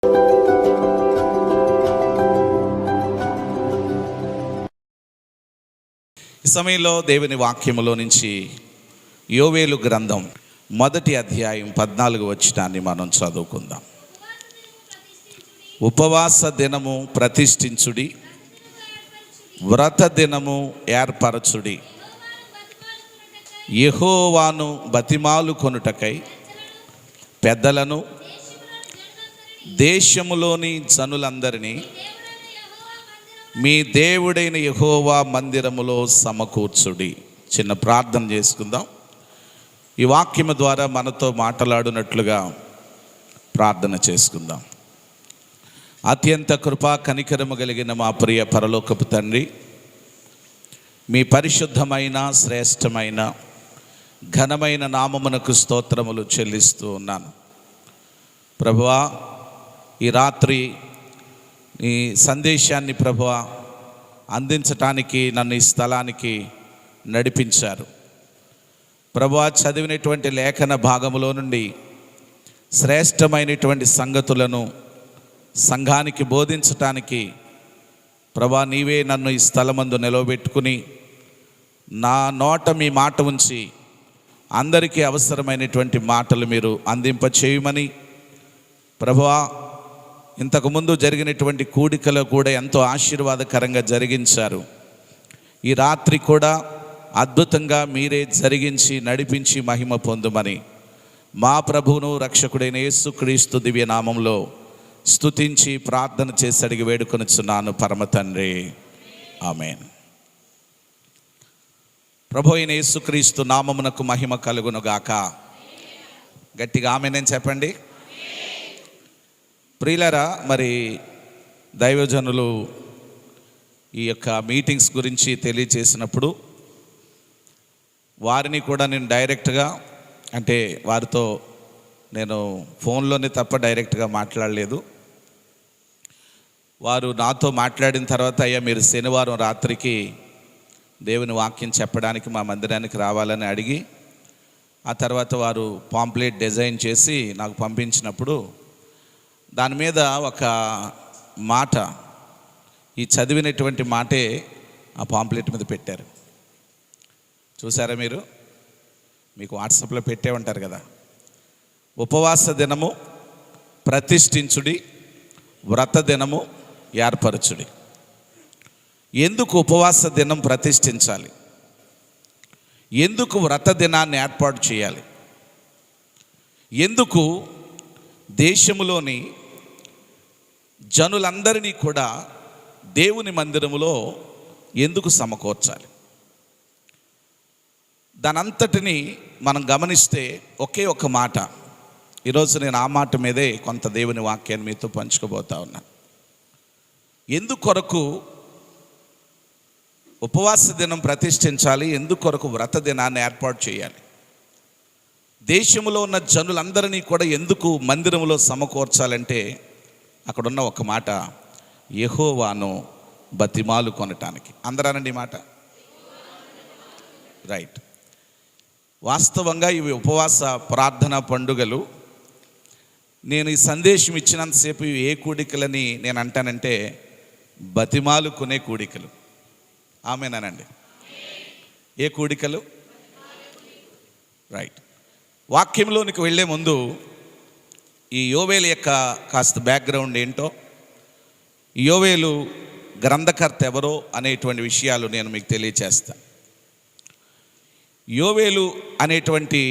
ఈ సమయంలో దేవుని వాక్యములో నుంచి యోవేలు గ్రంథం 1వ అధ్యాయం 14వ వచనాన్ని మనం చదువుకుందాం. ఉపవాస దినము ప్రతిష్ఠించుడి, వ్రత దినము ఏర్పరచుడి, యెహోవాను బతిమాలు కొనుటకై పెద్దలను దేశములోని జనులందరినీ మీ దేవుడైన యెహోవా మందిరములో సమకూర్చుడి. చిన్న ప్రార్థన చేసుకుందాం. ఈ వాక్యము ద్వారా మనతో మాట్లాడునట్లుగా ప్రార్థన చేసుకుందాం. అత్యంత కృపా కనికరము కలిగిన మా ప్రియ పరలోకపు తండ్రి, మీ పరిశుద్ధమైన శ్రేష్టమైన ఘనమైన నామమునకు స్తోత్రములు చెల్లిస్తూ ఉన్నాను. ప్రభువా, ఈ రాత్రి ఈ సందేశాన్ని ప్రభువా అందించటానికి నన్ను ఈ స్థలానికి నడిపించారు. ప్రభువా, చదివినటువంటి లేఖన భాగములో నుండి శ్రేష్టమైనటువంటి సంగతులను సంఘానికి బోధించటానికి ప్రభువా నీవే నన్ను ఈ స్థలమందు నిలవబెట్టుకుని నా నోట మీ మాట ఉంచి అందరికీ అవసరమైనటువంటి మాటలు మీరు అందింపచేయమని, ప్రభువా ఇంతకుముందు జరిగినటువంటి కూడికలో కూడా ఎంతో ఆశీర్వాదకరంగా జరిగించారు. ఈ రాత్రి కూడా అద్భుతంగా మీరే జరిగించి నడిపించి మహిమ పొందుమని మా ప్రభువును రక్షకుడైన యేసుక్రీస్తు దివ్య నామంలో స్తుతించి ప్రార్థన చేసి అడిగి వేడుకొనుచున్నాను పరమ తండ్రి, ఆమేన్. ప్రభు అయిన యేసుక్రీస్తు నామమునకు మహిమ కలుగునుగాక. గట్టిగా ఆమేన్ అని చెప్పండి. ప్రియులారా, మరి దైవజనులు ఈ యొక్క మీటింగ్స్ గురించి తెలియచేసినప్పుడు వారిని కూడా నేను డైరెక్ట్గా, అంటే వారితో నేను ఫోన్లోనే తప్ప డైరెక్ట్గా మాట్లాడలేదు. వారు నాతో మాట్లాడిన తర్వాత, అయ్యా మీరు శనివారం రాత్రికి దేవుని వాక్యం చెప్పడానికి మా మందిరానికి రావాలని అడిగి, ఆ తర్వాత వారు పాంప్లెట్ డిజైన్ చేసి నాకు పంపించినప్పుడు దాని మీద ఒక మాట, ఈ చదివినటువంటి మాటే ఆ పాంప్లెట్ మీద పెట్టారు. చూసారా మీరు? మీకు వాట్సాప్లో పెట్టే ఉంటారు కదా. ఉపవాస దినము ప్రతిష్ఠించుడి, వ్రత దినము ఏర్పరచుడి. ఎందుకు ఉపవాస దినం ప్రతిష్ఠించాలి? ఎందుకు వ్రత దినాన్ని ఏర్పాటు చేయాలి? ఎందుకు దేశములోని జనులందరినీ కూడా దేవుని మందిరములో ఎందుకు సమకూర్చాలి? దానంతటిని మనం గమనిస్తే ఒకే ఒక మాట. ఈరోజు నేను ఆ మాట మీదే కొంత దేవుని వాక్యాన్ని మీతో పంచుకోబోతా ఉన్నా. ఎందుకొరకు ఉపవాస దినం ప్రతిష్ఠించాలి? ఎందుకొరకు వ్రత దినాన్ని ఏర్పాటు చేయాలి? దేశంలో ఉన్న జనులందరినీ కూడా ఎందుకు మందిరంలో సమకూర్చాలంటే అక్కడున్న ఒక మాట, యెహోవాను బతిమాలు కొనటానికి. అందరానండి మాట? రైట్. వాస్తవంగా ఇవి ఉపవాస ప్రార్థన పండుగలు. నేను ఈ సందేశం ఇచ్చినంతసేపు ఇవి ఏ కూడికలని నేను అంటానంటే బతిమాలు కొనే కూడికలు. ఆమేనండి. ఏ కూడికలు? రైట్. వాక్యంలోనికి వెళ్ళే ముందు ఈ యోవేలు యొక్క కాస్త బ్యాక్గ్రౌండ్ ఏంటో, యోవేలు గ్రంథకర్త ఎవరో అనేటువంటి విషయాలు నేను మీకు తెలియచేస్తా. యోవేలు అనేటువంటి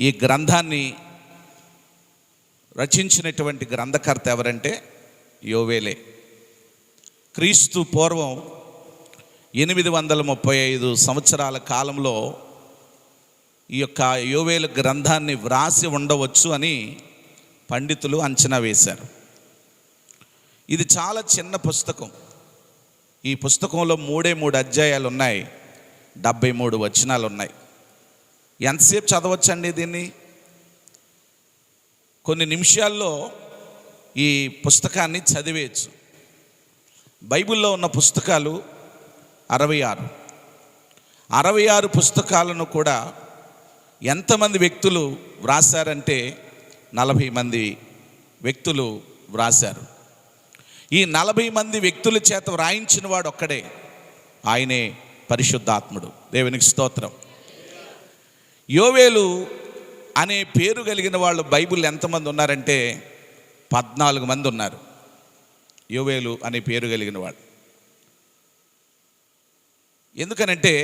ఈ గ్రంథాన్ని రచించినటువంటి గ్రంథకర్త ఎవరంటే యోవేలే. క్రీస్తు పూర్వం 835 సంవత్సరాల కాలంలో ఈ యొక్క యోవేలు గ్రంథాన్ని వ్రాసి ఉండవచ్చు అని పండితులు అంచనా వేశారు. ఇది చాలా చిన్న పుస్తకం. ఈ పుస్తకంలో 3 అధ్యాయాలు ఉన్నాయి, 73 వచనాలు ఉన్నాయి. ఎంతసేపు చదవచ్చండి దీన్ని? కొన్ని నిమిషాల్లో ఈ పుస్తకాన్ని చదివేయచ్చు. బైబిల్లో ఉన్న పుస్తకాలు 66 పుస్తకాలను కూడా ఎంతమంది వ్యక్తులు వ్రాసారంటే 40 మంది వ్యక్తులు వ్రాశారు. ఈ 40 మంది వ్యక్తుల చేత వ్రాయించిన వాడు ఒక్కడే, ఆయనే పరిశుద్ధాత్ముడు. దేవునికి స్తోత్రం. యోవేలు అనే పేరు కలిగిన వాళ్ళు బైబిల్ ఎంతమంది ఉన్నారంటే 14 మంది ఉన్నారు. యోవేలు అనే పేరు కలిగిన వాడు. ఎందుకనంటే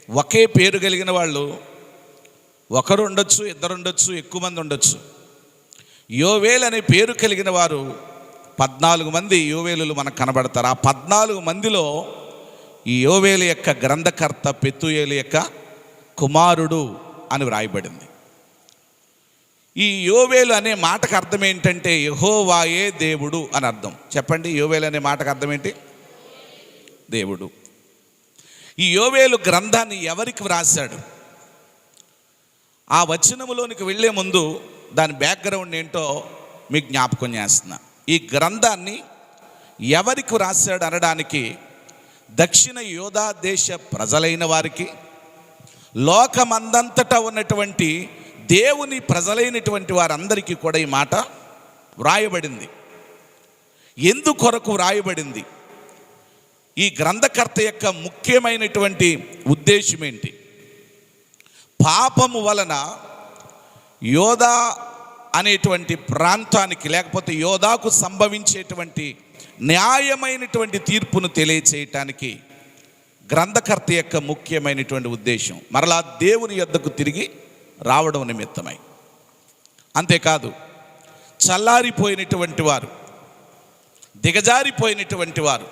ఒకే పేరు కలిగిన వాళ్ళు ఒకరు ఉండొచ్చు, ఇద్దరు ఉండొచ్చు, ఎక్కువ మంది ఉండొచ్చు. యోవేలు అనే పేరు కలిగిన వారు 14 మంది యోవేలులు మనకు కనబడతారు. ఆ 14 మందిలో ఈ యోవేలు యొక్క గ్రంథకర్త పెతూయేలు యొక్క కుమారుడు అని వ్రాయబడింది. ఈ యోవేలు అనే మాటకు అర్థం ఏంటంటే యెహోవాయే దేవుడు అని అర్థం. చెప్పండి, యోవేలు అనే మాటకు అర్థం ఏంటి? దేవుడు. ఈ యోవేలు గ్రంథాన్ని ఎవరికి వ్రాశాడు? ఆ వచనములోనికి వెళ్ళే ముందు దాని బ్యాక్గ్రౌండ్ ఏంటో మీకు జ్ఞాపకం చేస్తున్నా. ఈ గ్రంథాన్ని ఎవరికి వ్రాశాడు అనడానికి దక్షిణ యోధా దేశ ప్రజలైన వారికి, లోకమందంతటా ఉన్నటువంటి దేవుని ప్రజలైనటువంటి వారందరికీ కూడా ఈ మాట వ్రాయబడింది. ఎందుకొరకు వ్రాయబడింది? ఈ గ్రంథకర్త యొక్క ముఖ్యమైనటువంటి ఉద్దేశం ఏంటి? పాపము వలన యోధా అనేటువంటి ప్రాంతానికి, లేకపోతే యోధాకు సంభవించేటువంటి న్యాయమైనటువంటి తీర్పును తెలియచేయటానికి గ్రంథకర్త యొక్క ముఖ్యమైనటువంటి ఉద్దేశం మరలా దేవుని యొద్దకు తిరిగి రావడం నిమిత్తమై. అంతేకాదు, చల్లారిపోయినటువంటి వారు, దిగజారిపోయినటువంటి వారు,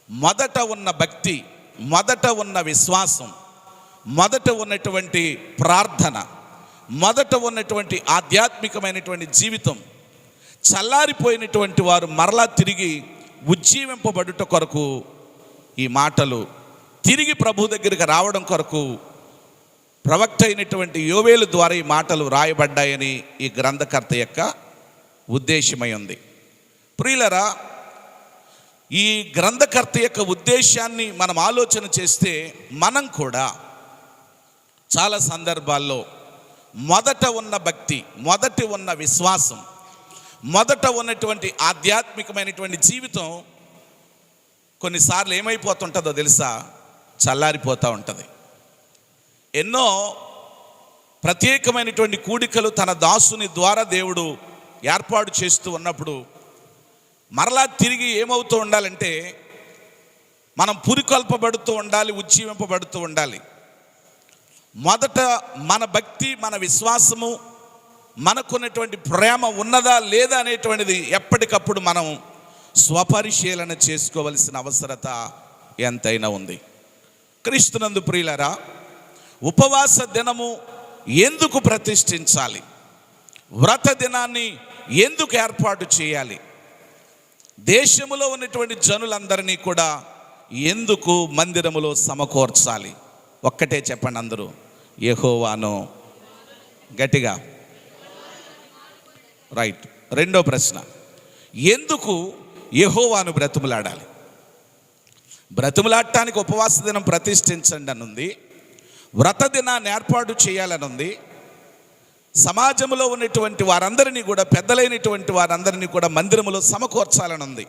మొదట ఉన్న భక్తి, మొదట ఉన్న విశ్వాసం, మొదట ఉన్నటువంటి ప్రార్థన, మొదట ఉన్నటువంటి ఆధ్యాత్మికమైనటువంటి జీవితం చల్లారిపోయినటువంటి వారు మరలా తిరిగి ఉజ్జీవింపబడుట కొరకు ఈ మాటలు, తిరిగి ప్రభు దగ్గరికి రావడం కొరకు ప్రవక్త అయినటువంటి యోవేలు ద్వారా ఈ మాటలు రాయబడ్డాయని ఈ గ్రంథకర్త యొక్క ఉద్దేశమై ఉంది. ప్రియులరా, ఈ గ్రంథకర్త యొక్క ఉద్దేశాన్ని మనం ఆలోచన చేస్తే మనం కూడా చాలా సందర్భాల్లో మొదట ఉన్న భక్తి, మొదట ఉన్న విశ్వాసం, మొదట ఉన్నటువంటి ఆధ్యాత్మికమైనటువంటి జీవితం కొన్నిసార్లు ఏమైపోతుంటుందో తెలుసా? చల్లారిపోతూ ఉంటుంది. ఎన్నో ప్రత్యేకమైనటువంటి కూడికలు తన దాసుని ద్వారా దేవుడు ఏర్పాటు చేస్తూ ఉన్నప్పుడు మరలా తిరిగి ఏమవుతూ ఉండాలంటే మనం పురికొల్పబడుతూ ఉండాలి, ఉజ్జీవింపబడుతూ ఉండాలి. మొదట మన భక్తి, మన విశ్వాసము, మనకున్నటువంటి ప్రేమ ఉన్నదా లేదా అనేటువంటిది ఎప్పటికప్పుడు మనం స్వపరిశీలన చేసుకోవలసిన అవసరత ఎంతైనా ఉంది. క్రీస్తునందు ప్రియులారా, ఉపవాస దినము ఎందుకు ప్రతిష్ఠించాలి? వ్రత దినాన్ని ఎందుకు ఏర్పాటు చేయాలి? దేశములో ఉన్నటువంటి జనులందరినీ కూడా ఎందుకు మందిరములో సమకూర్చాలి? ఒక్కటే చెప్పండి అందరూ, యెహోవాను. గట్టిగా రైట్. రెండో ప్రశ్న, ఎందుకు యెహోవాను బ్రతుములాడాలి? బ్రతుములాడటానికి ఉపవాస దినం ప్రతిష్ఠించండి అని ఉంది, వ్రత దినాన్ని ఏర్పాటు చేయాలని ఉంది. సమాజంలో ఉన్నటువంటి వారందరినీ కూడా, పెద్దలైనటువంటి వారందరినీ కూడా మందిరములో సమకూర్చాలని ఉంది.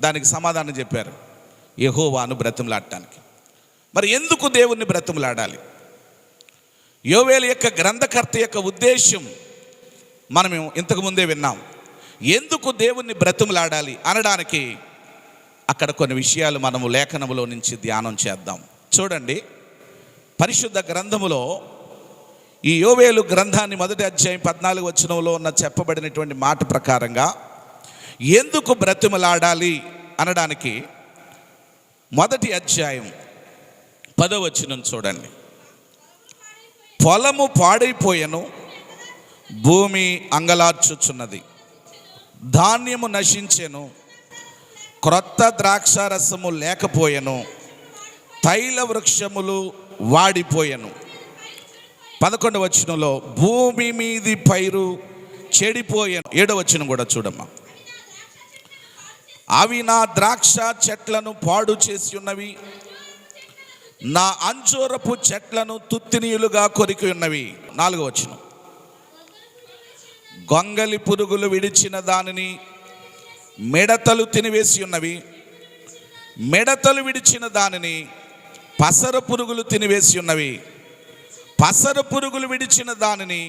దానికి సమాధానం చెప్పారు, యెహోవాను బ్రతుములాడటానికి. మరి ఎందుకు దేవుణ్ణి బ్రతుములాడాలి? యోవేలు యొక్క గ్రంథకర్త యొక్క ఉద్దేశం మనం ఇంతకుముందే విన్నాం. ఎందుకు దేవుణ్ణి బ్రతుములాడాలి అనడానికి అక్కడ కొన్ని విషయాలు మనము లేఖనములో నుంచి ధ్యానం చేద్దాం. చూడండి, పరిశుద్ధ గ్రంథములో ఈ యోవేలు గ్రంథాన్ని మొదటి అధ్యాయం 14వ వచనంలో ఉన్న చెప్పబడినటువంటి మాట ప్రకారంగా ఎందుకు బ్రతుములాడాలి అనడానికి మొదటి అధ్యాయం 10వ వచనం చూడండి. పొలము పాడైపోయెను, భూమి అంగలార్చుచున్నది, ధాన్యము నశించెను, క్రొత్త ద్రాక్షారసము లేకపోయెను, తైల వృక్షములు వాడిపోయెను. 11వ వచనంలో భూమి మీది పైరు చెడిపోయెను. 7వ వచనం కూడా చూడమ్మా. అవి నా ద్రాక్ష చెట్లను పాడు చేసి ఉన్నవి, నా అంజూరపు చెట్లను తుత్తినీయులుగా కొరికి ఉన్నవి. 4వ వచనం, గొంగలి పురుగులు విడిచిన దానిని మిడతలు తినివేసి ఉన్నవి, మిడతలు విడిచిన దానిని పసర పురుగులు తినివేసి ఉన్నవి, పసర పురుగులు విడిచిన దానిని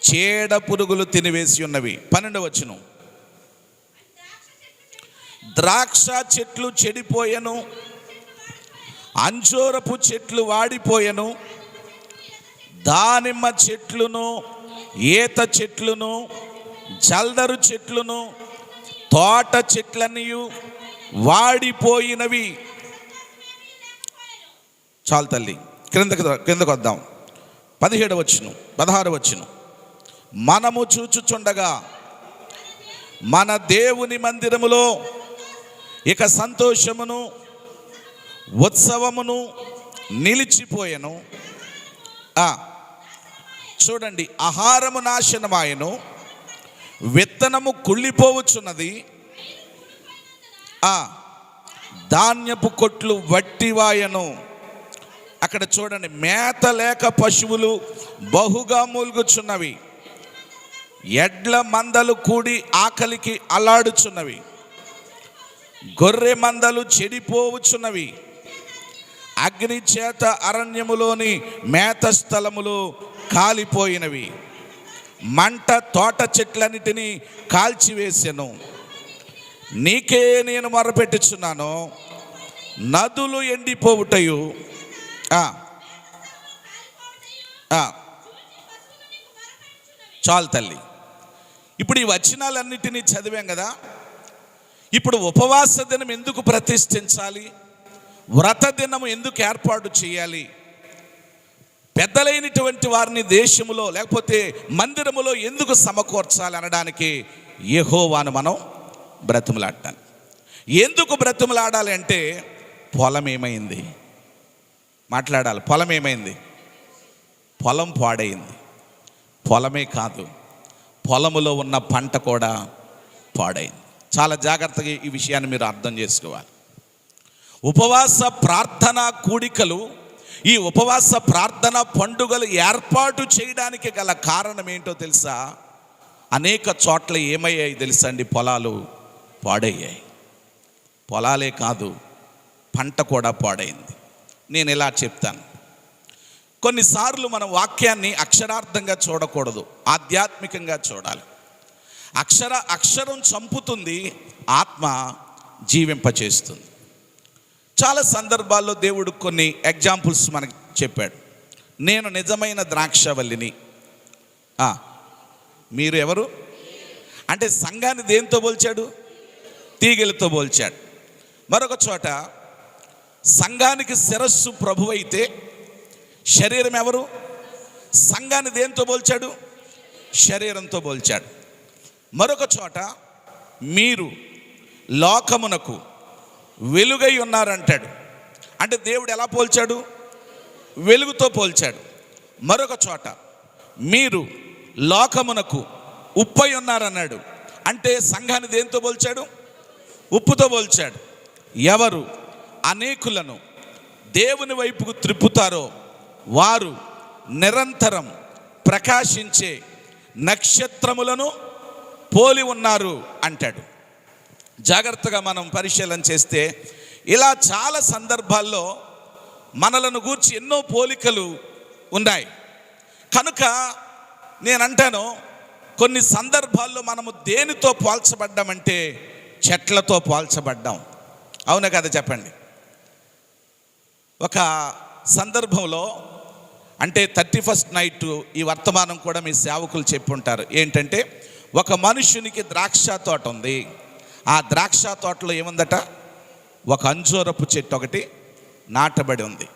చీడ పురుగులు తినివేసి ఉన్నవి. 12వ వచనం, ద్రాక్ష చెట్లు చెడిపోయెను, అంజూరపు చెట్లు వాడిపోయెను, దానిమ్మ చెట్లును ఈత చెట్లును జల్దరు చెట్లును తోట చెట్లన్నీ వాడిపోయినవి. చాలు తల్లి, క్రిందకు వద్దాం. 17వ వచనం, 16వ వచనం, మనము చూచుచుండగా మన దేవుని మందిరములో ఇక సంతోషమును ఉత్సవమును నిలిచిపోయెను. చూడండి, ఆహారము నాశనమాయెను, విత్తనము కుళ్ళిపోవచ్చున్నది, ధాన్యపు కొట్లు వట్టివాయను. అక్కడ చూడండి, మేత లేక పశువులు బహుగా మూలుగుచున్నవి, ఎడ్ల మందలు కూడి ఆకలికి అల్లాడుచున్నవి, గొర్రె మందలు చెడిపోవచ్చున్నవి, అగ్ని చేత అరణ్యములోని మేత స్థలములు కాలిపోయినవి, మంట తోట చెట్లన్నిటినీ కాల్చివేసెను. నీకే నేను మొరపెట్టుచున్నాను, నదులు ఎండిపోవుటయు చాలు తల్లి. ఇప్పుడు ఈ వచనాలన్నిటినీ చదివాం కదా. ఇప్పుడు ఉపవాస దినం ఎందుకు ప్రతిష్ఠించాలి, వ్రత దినము ఎందుకు ఏర్పాటు చేయాలి, పెద్దలైనటువంటి వారిని దేశములో లేకపోతే మందిరములో ఎందుకు సమకూర్చాలి అనడానికి యెహోవాను మనం బ్రతిమలాడటానికి. ఎందుకు బ్రతిమలాడాలి అంటే, పొలం ఏమైంది మాట్లాడాలి. పొలం ఏమైంది? పొలం పాడైంది. పొలమే కాదు, పొలములో ఉన్న పంట కూడా పాడైంది. చాలా జాగ్రత్తగా ఈ విషయాన్ని మీరు అర్థం చేసుకోవాలి. ఉపవాస ప్రార్థన కూడికలు, ఈ ఉపవాస ప్రార్థన పండుగలు ఏర్పాటు చేయడానికి గల కారణం ఏంటో తెలుసా? అనేక చోట్ల ఏమయ్యాయి తెలుసా అండి? పొలాలు పాడయ్యాయి. పొలాలే కాదు, పంట కూడా పాడైంది. నేను ఇలా చెప్తాను, కొన్నిసార్లు మనం వాక్యాన్ని అక్షరార్థంగా చూడకూడదు, ఆధ్యాత్మికంగా చూడాలి. అక్షరం చంపుతుంది, ఆత్మ జీవింపచేస్తుంది. చాలా సందర్భాల్లో దేవుడు కొన్ని ఎగ్జాంపుల్స్ మనకు చెప్పాడు. నేను నిజమైన ద్రాక్షవల్లిని, మీరు ఎవరు అంటే సంఘాన్ని దేంతో పోల్చాడు? తీగెలతో పోల్చాడు. మరొక చోట సంఘానికి శిరస్సు ప్రభువు అయితే శరీరం ఎవరు? సంఘాన్ని దేంతో పోల్చాడు? శరీరంతో పోల్చాడు. మరొక చోట మీరు లోకమునకు వెలుగై ఉన్నారంటాడు. అంటే దేవుడు ఎలా పోల్చాడు? వెలుగుతో పోల్చాడు. మరొక చోట మీరు లోకమునకు ఉప్పై ఉన్నారన్నాడు. అంటే సంఘాన్ని దేంతో పోల్చాడు? ఉప్పుతో పోల్చాడు. ఎవరు అనేకులను దేవుని వైపుకు త్రిప్పుతారో వారు నిరంతరం ప్రకాశించే నక్షత్రములను పోలి ఉన్నారు అంటాడు. జాగ్రత్తగా మనం పరిశీలన చేస్తే ఇలా చాలా సందర్భాల్లో మనలను గూర్చి ఎన్నో పోలికలు ఉన్నాయి. కనుక నేనంటాను, కొన్ని సందర్భాల్లో మనము దేనితో పోల్చబడ్డామంటే చెట్లతో పోల్చబడ్డాం. అవునా కదా చెప్పండి. ఒక సందర్భంలో అంటే 31st నైట్ ఈ వర్తమానం కూడా మీ సేవకులు చెప్పుంటారు. ఏంటంటే, ఒక మనుషునికి ద్రాక్ష తోట ఉంది. ఆ ద్రాక్ష తోటలో ఏముందట? ఒక అంజూరపు చెట్టు ఒకటి నాటబడి ఉంది.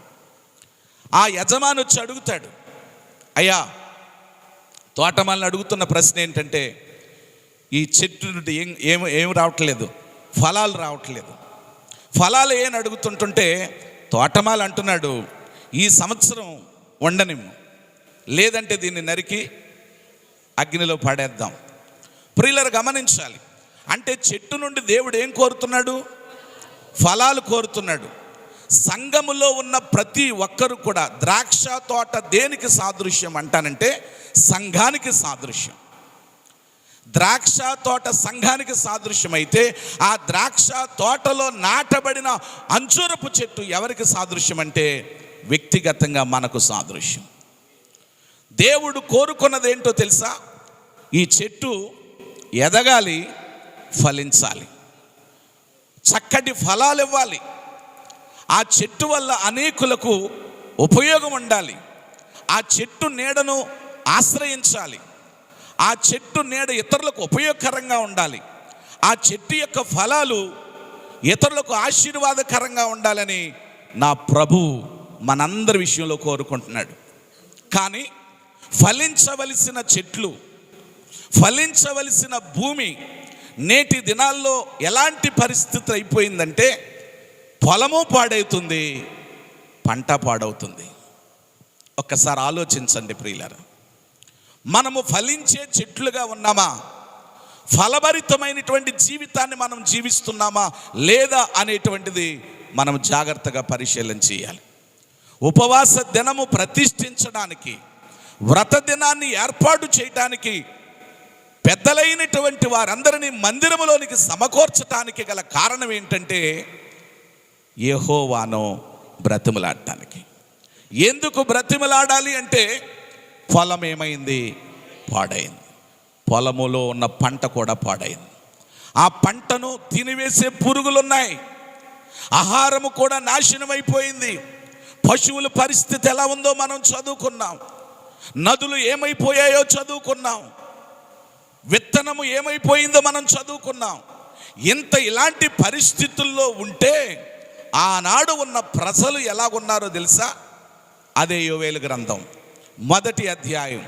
ఆ యజమాని వచ్చి అడుగుతాడు, అయ్యా, తోటమాలని అడుగుతున్న ప్రశ్న ఏంటంటే, ఈ చెట్టు నుండి ఏం రావట్లేదు, ఫలాలు రావట్లేదు. ఫలాలు ఏం అడుగుతుంటుంటే తోటమాల అంటున్నాడు, ఈ సంవత్సరం వండనిమ్ము, లేదంటే దీన్ని నరికి అగ్నిలో పడేద్దాం. ప్రియులారా గమనించాలి. అంటే చెట్టు నుండి దేవుడు ఏం కోరుతున్నాడు? ఫలాలు కోరుతున్నాడు. సంఘములో ఉన్న ప్రతి ఒక్కరు కూడా ద్రాక్ష తోట దేనికి సాదృశ్యం అంటానంటే సంఘానికి సాదృశ్యం. ద్రాక్ష తోట సంఘానికి సాదృశ్యమైతే ఆ ద్రాక్ష తోటలో నాటబడిన అంజూరపు చెట్టు ఎవరికి సాదృశ్యం అంటే వ్యక్తిగతంగా మనకు సాదృశ్యం. దేవుడు కోరుకున్నది ఏంటో తెలుసా? ఈ చెట్టు ఎదగాలి, ఫలించాలి, చక్కటి ఫలాలు ఇవ్వాలి, ఆ చెట్టు వల్ల అనేకులకు ఉపయోగం ఉండాలి, ఆ చెట్టు నీడను ఆశ్రయించాలి, ఆ చెట్టు నీడ ఇతరులకు ఉపయోగకరంగా ఉండాలి, ఆ చెట్టు యొక్క ఫలాలు ఇతరులకు ఆశీర్వాదకరంగా ఉండాలని నా ప్రభువు మనందరి విషయంలో కోరుకుంటున్నాడు. కానీ ఫలించవలసిన చెట్లు, ఫలించవలసిన భూమి నేటి దినాల్లో ఎలాంటి పరిస్థితి అయిపోయిందంటే పొలము పాడవుతుంది, పంట పాడవుతుంది. ఒక్కసారి ఆలోచించండి ప్రియులారా, మనము ఫలించే చెట్లుగా ఉన్నామా? ఫలభరితమైనటువంటి జీవితాన్ని మనం జీవిస్తున్నామా లేదా అనేటువంటిది మనం జాగ్రత్తగా పరిశీలన చేయాలి. ఉపవాస దినము ప్రతిష్ఠించడానికి, వ్రత దినాన్ని ఏర్పాటు చేయడానికి, పెద్దలైనటువంటి వారందరినీ మందిరములోనికి సమకూర్చడానికి గల కారణం ఏంటంటే యెహోవాను బ్రతిమలాడటానికి. ఎందుకు బ్రతిమలాడాలి అంటే పొలం ఏమైంది? పాడైంది. పొలములో ఉన్న పంట కూడా పాడైంది. ఆ పంటను తినివేసే పురుగులున్నాయి, ఆహారము కూడా నాశనమైపోయింది. పశువుల పరిస్థితి ఎలా ఉందో మనం చదువుకున్నాం, నదులు ఏమైపోయాయో చదువుకున్నాం, విత్తనము ఏమైపోయిందో మనం చదువుకున్నాం. ఇలాంటి పరిస్థితుల్లో ఉంటే ఆనాడు ఉన్న ప్రజలు ఎలాగున్నారో తెలుసా? అదే యోవేలు గ్రంథం 1వ అధ్యాయం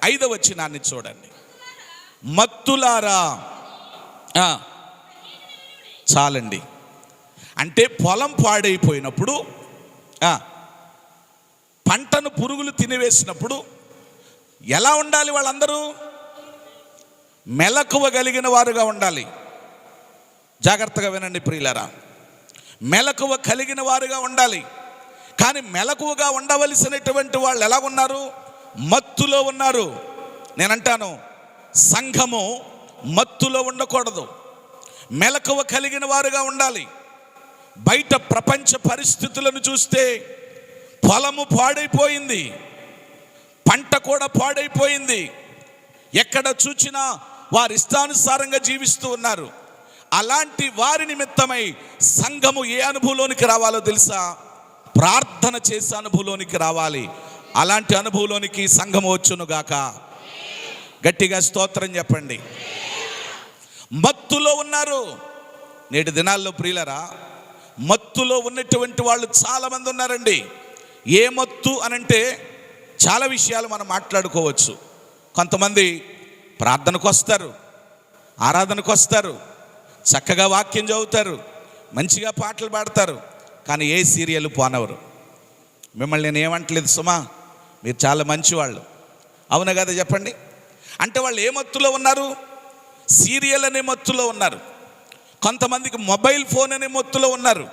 5వ వచనాన్ని చూడండి. మత్తులారా, చాలండి. అంటే పొలం పాడైపోయినప్పుడు, పంటను పురుగులు తినివేసినప్పుడు ఎలా ఉండాలి? వాళ్ళందరూ మెలకువ కలిగిన వారుగా ఉండాలి. జాగ్రత్తగా వినండి ప్రియులారా, మెలకువ కలిగిన వారుగా ఉండాలి. కానీ మెలకువగా ఉండవలసినటువంటి వాళ్ళు ఎలా ఉన్నారు? మత్తులో ఉన్నారు. నేనంటాను, సంఘము మత్తులో ఉండకూడదు, మెలకువ కలిగిన వారుగా ఉండాలి. బయట ప్రపంచ పరిస్థితులను చూస్తే పొలము పాడైపోయింది, పంట కూడా పాడైపోయింది. ఎక్కడ చూచినా వారి ఇష్టానుసారంగా జీవిస్తూ ఉన్నారు. అలాంటి వారి నిమిత్తమై సంఘము ఏ అనుభవంలోనికి రావాలో తెలుసా? ప్రార్థన చేసే అనుభవంలోనికి రావాలి. అలాంటి అనుభవంలోనికి సంఘం వచ్చునుగాక. గట్టిగా స్తోత్రం చెప్పండి. మత్తులో ఉన్నారు. నేటి దినాల్లో ప్రియులరా, మత్తులో ఉన్నటువంటి వాళ్ళు చాలామంది ఉన్నారండి. ఏ మత్తు అనంటే చాలా విషయాలు మనం మాట్లాడుకోవచ్చు. కొంతమంది ప్రార్థనకు వస్తారు, ఆరాధనకు వస్తారు, చక్కగా వాక్యం చదువుతారు, మంచిగా పాటలు పాడతారు, కానీ ఏ సీరియల్ పోనవరు. మిమ్మల్ని నేను ఏమంటలేదు సుమా, మీరు చాలా మంచివాళ్ళు, అవునా కదా చెప్పండి. అంటే వాళ్ళు ఏ మత్తులో ఉన్నారు? సీరియల్ అనే మత్తులో ఉన్నారు. కొంతమందికి మొబైల్ ఫోన్ అనే మత్తులో ఉన్నారు,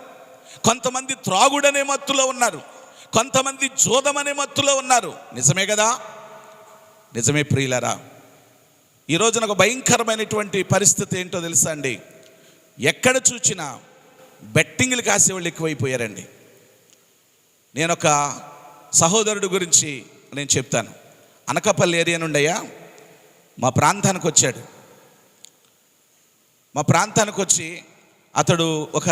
కొంతమంది త్రాగుడు అనే మత్తులో ఉన్నారు, కొంతమంది జోదం అనే మత్తులో ఉన్నారు. నిజమే కదా? నిజమే ప్రియులరా. ఈ రోజున ఒక భయంకరమైనటువంటి పరిస్థితి ఏంటో తెలుసా అండి? ఎక్కడ చూసినా బెట్టింగ్లు కాసేవాళ్ళు ఎక్కువైపోయారండి. నేను ఒక సహోదరుడు గురించి నేను చెప్తాను. అనకాపల్లి ఏరియా నుండి అయ్యా మా ప్రాంతానికి వచ్చాడు. మా ప్రాంతానికి వచ్చి అతడు ఒక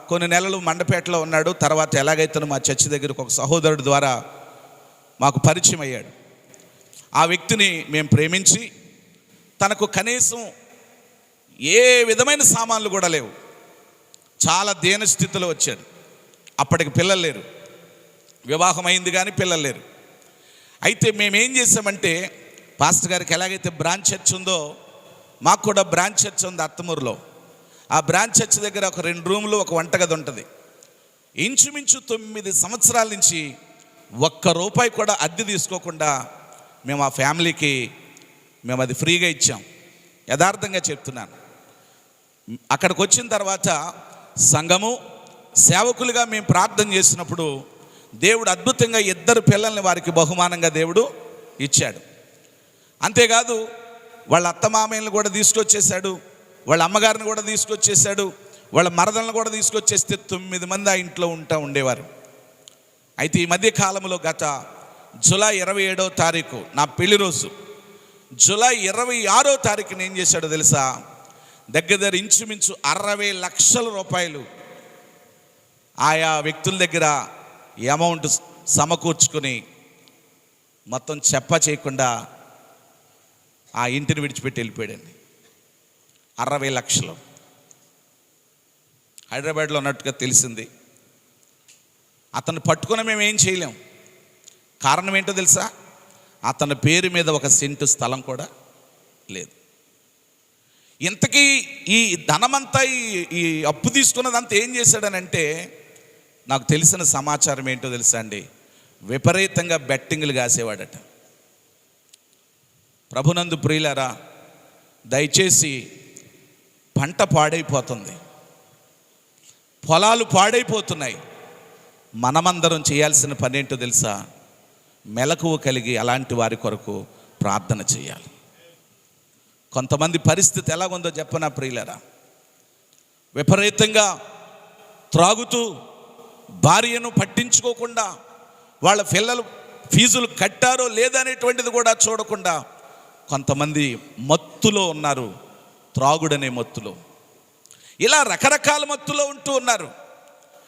కొన్ని నెలలు మండపేటలో ఉన్నాడు. తర్వాత ఎలాగైతే మా చర్చి దగ్గరకు ఒక సహోదరుడు ద్వారా మాకు పరిచయం అయ్యాడు. ఆ వ్యక్తిని మేము ప్రేమించి, తనకు కనీసం ఏ విధమైన సామాన్లు కూడా లేవు, చాలా దీన స్థితిలో వచ్చాడు. అప్పటికి పిల్లలు లేరు, వివాహం అయింది కానీ పిల్లలు లేరు. అయితే మేమేం చేసామంటే, పాస్టర్ గారికి ఎలాగైతే బ్రాంచ్ చర్చ్ ఉందో మాకు కూడా బ్రాంచ్ చర్చ్ ఉంది అత్తమూరులో. ఆ బ్రాంచ్ చర్చ్ దగ్గర ఒక 2 రూములు, ఒక వంటగది ఉంటుంది. ఇంచుమించు 9 సంవత్సరాల నుంచి ₹1 కూడా అద్దె తీసుకోకుండా మేము ఆ ఫ్యామిలీకి మేము అది ఫ్రీగా ఇచ్చాం. యథార్థంగా చెప్తున్నాను. అక్కడికి వచ్చిన తర్వాత సంఘము సేవకులుగా మేము ప్రార్థన చేసినప్పుడు దేవుడు అద్భుతంగా 2 పిల్లల్ని వారికి బహుమానంగా దేవుడు ఇచ్చాడు. అంతేకాదు వాళ్ళ అత్తమామయ్యలను కూడా తీసుకొచ్చేసాడు, వాళ్ళ అమ్మగారిని కూడా తీసుకొచ్చేసాడు, వాళ్ళ మరదలను కూడా తీసుకొచ్చేస్తే 9 మంది ఆ ఇంట్లో ఉండేవారు. అయితే ఈ మధ్య కాలంలో గత జూలై 27వ తారీఖు నా పెళ్లి రోజు, జూలై 26వ తారీఖున ఏం చేశాడో తెలుసా? దగ్గర ఇంచుమించు 60 లక్షల రూపాయలు ఆయా వ్యక్తుల దగ్గర అమౌంట్ సమకూర్చుకొని మొత్తం చేయకుండా ఆ ఇంటిని విడిచిపెట్టి వెళ్ళిపోయాడండి. 60 లక్షలు హైదరాబాద్లో ఉన్నట్టుగా తెలిసింది. అతను పట్టుకుని మేము ఏం చేయలేం. కారణం ఏంటో తెలుసా? అతని పేరు మీద 1 సెంటు స్థలం కూడా లేదు. ఇంతకీ ఈ ధనమంతా ఈ అప్పు తీసుకున్నదంతా ఏం చేశాడనంటే, నాకు తెలిసిన సమాచారం ఏంటో తెలుసా అండి, విపరీతంగా బెట్టింగ్లు కాసేవాడట. ప్రభునందు ప్రియులారా, దయచేసి పంట పాడైపోతుంది, పొలాలు పాడైపోతున్నాయి. మనమందరం చేయాల్సిన పని ఏంటో తెలుసా? మెలకువ కలిగి అలాంటి వారి కొరకు ప్రార్థన చేయాలి. కొంతమంది పరిస్థితి ఎలాగుందో చెప్పనా ప్రియులారా? విపరీతంగా త్రాగుతూ, భార్యను పట్టించుకోకుండా, వాళ్ళ పిల్లలు ఫీజులు కట్టారో లేదనేటువంటిది కూడా చూడకుండా కొంతమంది మత్తులో ఉన్నారు, త్రాగుడనే మత్తులో. ఇలా రకరకాల మత్తులో ఉంటూ ఉన్నారు.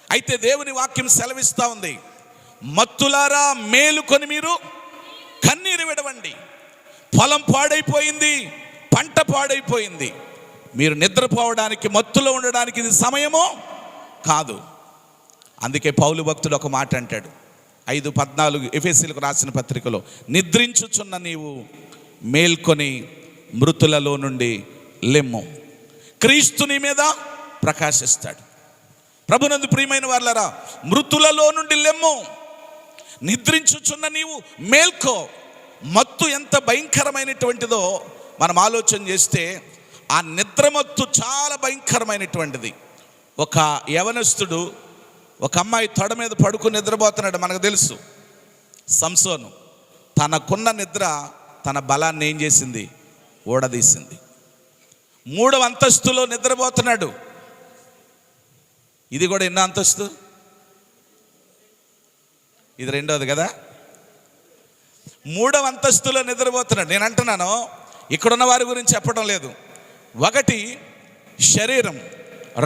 అయితే దేవుని వాక్యం సెలవిస్తూ ఉంది, మత్తులారా మేలుకొని మీరు కన్నీరు విడవండి. పొలం పాడైపోయింది, పంట పాడైపోయింది, మీరు నిద్రపోవడానికి, మత్తులో ఉండడానికి ఇది సమయమో కాదు. అందుకే పౌలు భక్తుడు ఒక మాట అంటాడు, 5:14 ఎఫెసీయులకు రాసిన పత్రికలో, నిద్రించుచున్న నీవు మేల్కొని మృతులలో నుండి లెమ్ము, క్రీస్తు నీ మీద ప్రకాశిస్తాడు. ప్రభునందు ప్రియమైన వాళ్ళరా, మృతులలో నుండి లెమ్ము, నిద్రించుచున్న నీవు మేల్కో. మత్తు ఎంత భయంకరమైనటువంటిదో మనం ఆలోచన చేస్తే, ఆ నిద్రమత్తు చాలా భయంకరమైనటువంటిది. ఒక యవనస్తుడు ఒక అమ్మాయి తొడ మీద పడుకుని నిద్రపోతున్నాడు. మనకు తెలుసు, సంసోను తనకున్న నిద్ర తన బలాన్ని ఏం చేసింది? ఊడదీసింది. 3వ అంతస్తులో నిద్రపోతున్నాడు. ఇది కూడా ఎన్నో అంతస్తు? ఇది 2వది కదా. 3వ అంతస్తులో నిద్రపోతున్నాడు. నేను అంటున్నాను, ఇక్కడున్న వారి గురించి చెప్పడం లేదు. 1 శరీరం,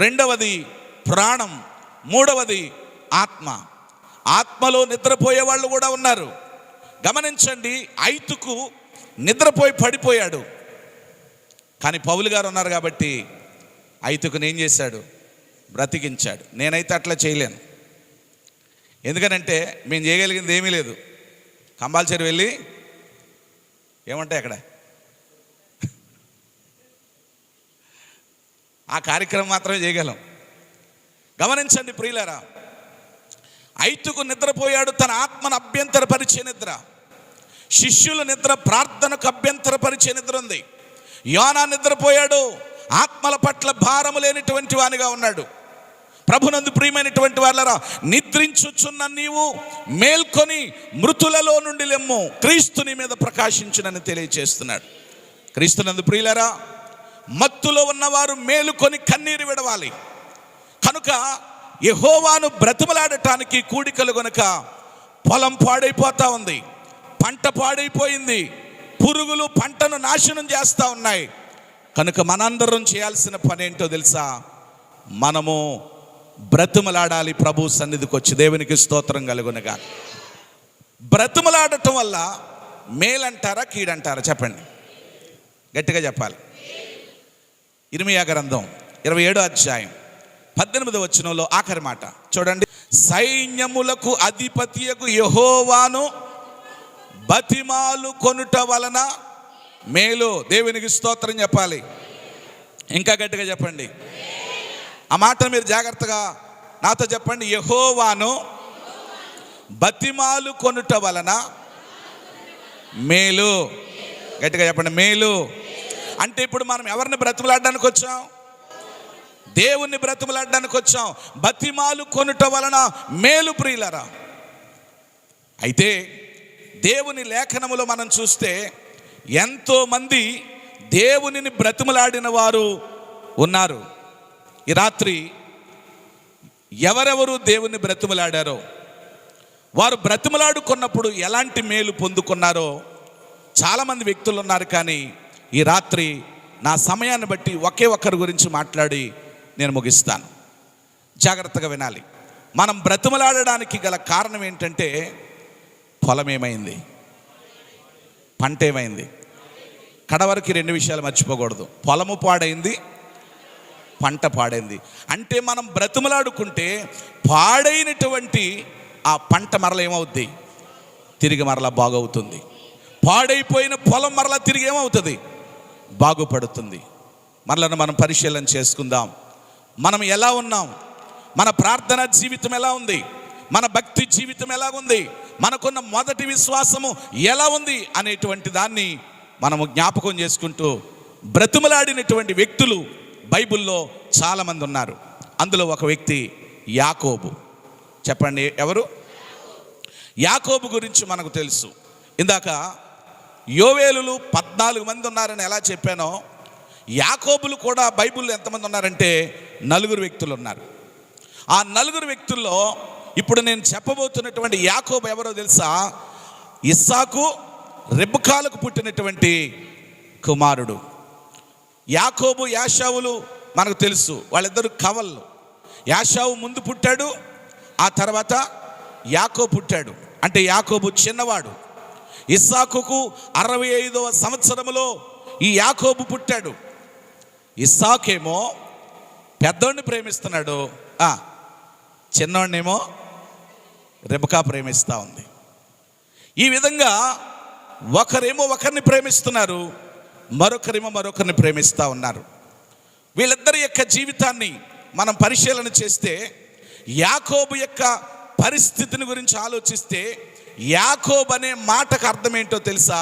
2వది ప్రాణం, 3వది ఆత్మ. ఆత్మలో నిద్రపోయే వాళ్ళు కూడా ఉన్నారు. గమనించండి, ఐతుకు నిద్రపోయి పడిపోయాడు, కానీ పౌలు గారు ఉన్నారు కాబట్టి ఐతుకుని ఏం చేశాడు? బ్రతికించాడు. నేనైతే అట్లా చేయలేను. ఎందుకనంటే మేము చేయగలిగింది ఏమీ లేదు. కంపల్సరీ వెళ్ళి ఏమంటాయి అక్కడ ఆ కార్యక్రమం మాత్రమే చేయగలం. గమనించండి ప్రియులారా, ఐతుకు నిద్రపోయాడు, తన ఆత్మను అభ్యంతరపరిచే నిద్ర. శిష్యుల నిద్ర ప్రార్థనకు అభ్యంతరపరిచే నిద్ర ఉంది. యోనా నిద్రపోయాడు, ఆత్మల పట్ల భారము లేనిటువంటి వానిగా ఉన్నాడు. ప్రభునందు ప్రియమైనటువంటి వాళ్ళరా, నిద్రించుచున్న నీవు మేల్కొని మృతులలో నుండి లెమ్ము, క్రీస్తుని మీద ప్రకాశించునని తెలియజేస్తున్నాడు. క్రీస్తునందు ప్రియులరా, మత్తులో ఉన్నవారు మేలుకొని కన్నీరు విడవాలి. కనుక యెహోవాను బ్రతిమలాడటానికి కూడికలు గనుక పొలం పాడైపోతా ఉంది, పంట పాడైపోయింది, పురుగులు పంటను నాశనం చేస్తూ ఉన్నాయి. కనుక మనందరం చేయాల్సిన పని ఏంటో తెలుసా? మనము బ్రతిమలాడాలి ప్రభు సన్నిధికి వచ్చి. దేవునికి స్తోత్రం కలుగునుగా. బ్రతిమలాడటం వల్ల మేలంటారా కీడంటారా? చెప్పండి, గట్టిగా చెప్పాలి. ఇర్మీయా గ్రంథం 27వ అధ్యాయం 18వ వచనంలో ఆఖరి మాట చూడండి. సైన్యములకు అధిపతియగు యెహోవాను బతిమాలు కొనుట వలన మేలు. దేవునికి స్తోత్రం చెప్పాలి. ఇంకా గట్టిగా చెప్పండి. ఆ మాట మీరు జాగ్రత్తగా నాతో చెప్పండి. యెహోవాను బతిమాలు కొనుట వలన మేలు. గట్టిగా చెప్పండి, మేలు. అంటే ఇప్పుడు మనం ఎవరిని బ్రతిమలాడడానికి వచ్చాం? దేవుణ్ణి బ్రతిమలాడడానికి వచ్చాం. బతిమాలు కొనుట వలన మేలు ప్రియులరా. అయితే దేవుని లేఖనములో మనం చూస్తే ఎంతోమంది దేవునిని బ్రతిమలాడిన వారు ఉన్నారు. ఈ రాత్రి ఎవరెవరు దేవుని బ్రతిమలాడారో, వారు బ్రతిమలాడుకున్నప్పుడు ఎలాంటి మేలు పొందుకున్నారో చాలామంది వ్యక్తులు ఉన్నారు. కానీ ఈ రాత్రి నా సమయాన్ని బట్టి ఒకే ఒక్కరి గురించి మాట్లాడి నేను ముగిస్తాను. జాగ్రత్తగా వినాలి. మనం బ్రతిమలాడడానికి గల కారణం ఏంటంటే, పొలం ఏమైంది, పంట ఏమైంది. కడవరికి 2 విషయాలు మర్చిపోకూడదు. పొలము పాడైంది, పంట పాడైంది. అంటే మనం బ్రతిమలాడుకుంటే పాడైనటువంటి ఆ పంట మరల ఏమవుద్ది, తిరిగి మరలా బాగవుతుంది. పాడైపోయిన పొలం మరలా తిరిగి ఏమవుతుంది, బాగుపడుతుంది. మరలను మనం పరిశీలన చేసుకుందాం. మనం ఎలా ఉన్నాం, మన ప్రార్థన జీవితం ఎలా ఉంది, మన భక్తి జీవితం ఎలా ఉంది, మనకున్న మొదటి విశ్వాసము ఎలా ఉంది అనేటువంటి దాన్ని మనము జ్ఞాపకం చేసుకుంటూ, బ్రతిమలాడినటువంటి వ్యక్తులు బైబిల్లో చాలామంది ఉన్నారు. అందులో ఒక వ్యక్తి యాకోబు. చెప్పండి, ఎవరు? యాకోబు గురించి మనకు తెలుసు. ఇందాక యోవేలులు 14 మంది ఉన్నారని ఎలా చెప్పానో, యాకోబులు కూడా బైబిల్లో ఎంతమంది ఉన్నారంటే 4 వ్యక్తులు ఉన్నారు. ఆ 4 వ్యక్తుల్లో ఇప్పుడు నేను చెప్పబోతున్నటువంటి యాకోబు ఎవరో తెలుసా? ఇస్సాకు, రెబెకాలకు పుట్టినటువంటి కుమారుడు. యాకోబు యాషావులు మనకు తెలుసు, వాళ్ళిద్దరు కవళ్ళు. యాషావు ముందు పుట్టాడు, ఆ తర్వాత యాకోబు పుట్టాడు. అంటే యాకోబు చిన్నవాడు. ఇస్సాకుకు 65వ సంవత్సరములో ఈ యాకోబు పుట్టాడు. ఇస్సాకేమో పెద్దోడిని ప్రేమిస్తున్నాడు, చిన్నోడినేమో రెబెకా ప్రేమిస్తూ ఉంది. ఈ విధంగా ఒకరేమో ఒకరిని ప్రేమిస్తున్నారు, మరొకరేమో మరొకరిని ప్రేమిస్తూ ఉన్నారు. వీళ్ళిద్దరి యొక్క జీవితాన్ని మనం పరిశీలన చేస్తే, యాకోబు యొక్క పరిస్థితిని గురించి ఆలోచిస్తే, యాకోబు అనే మాటకు అర్థం ఏంటో తెలుసా?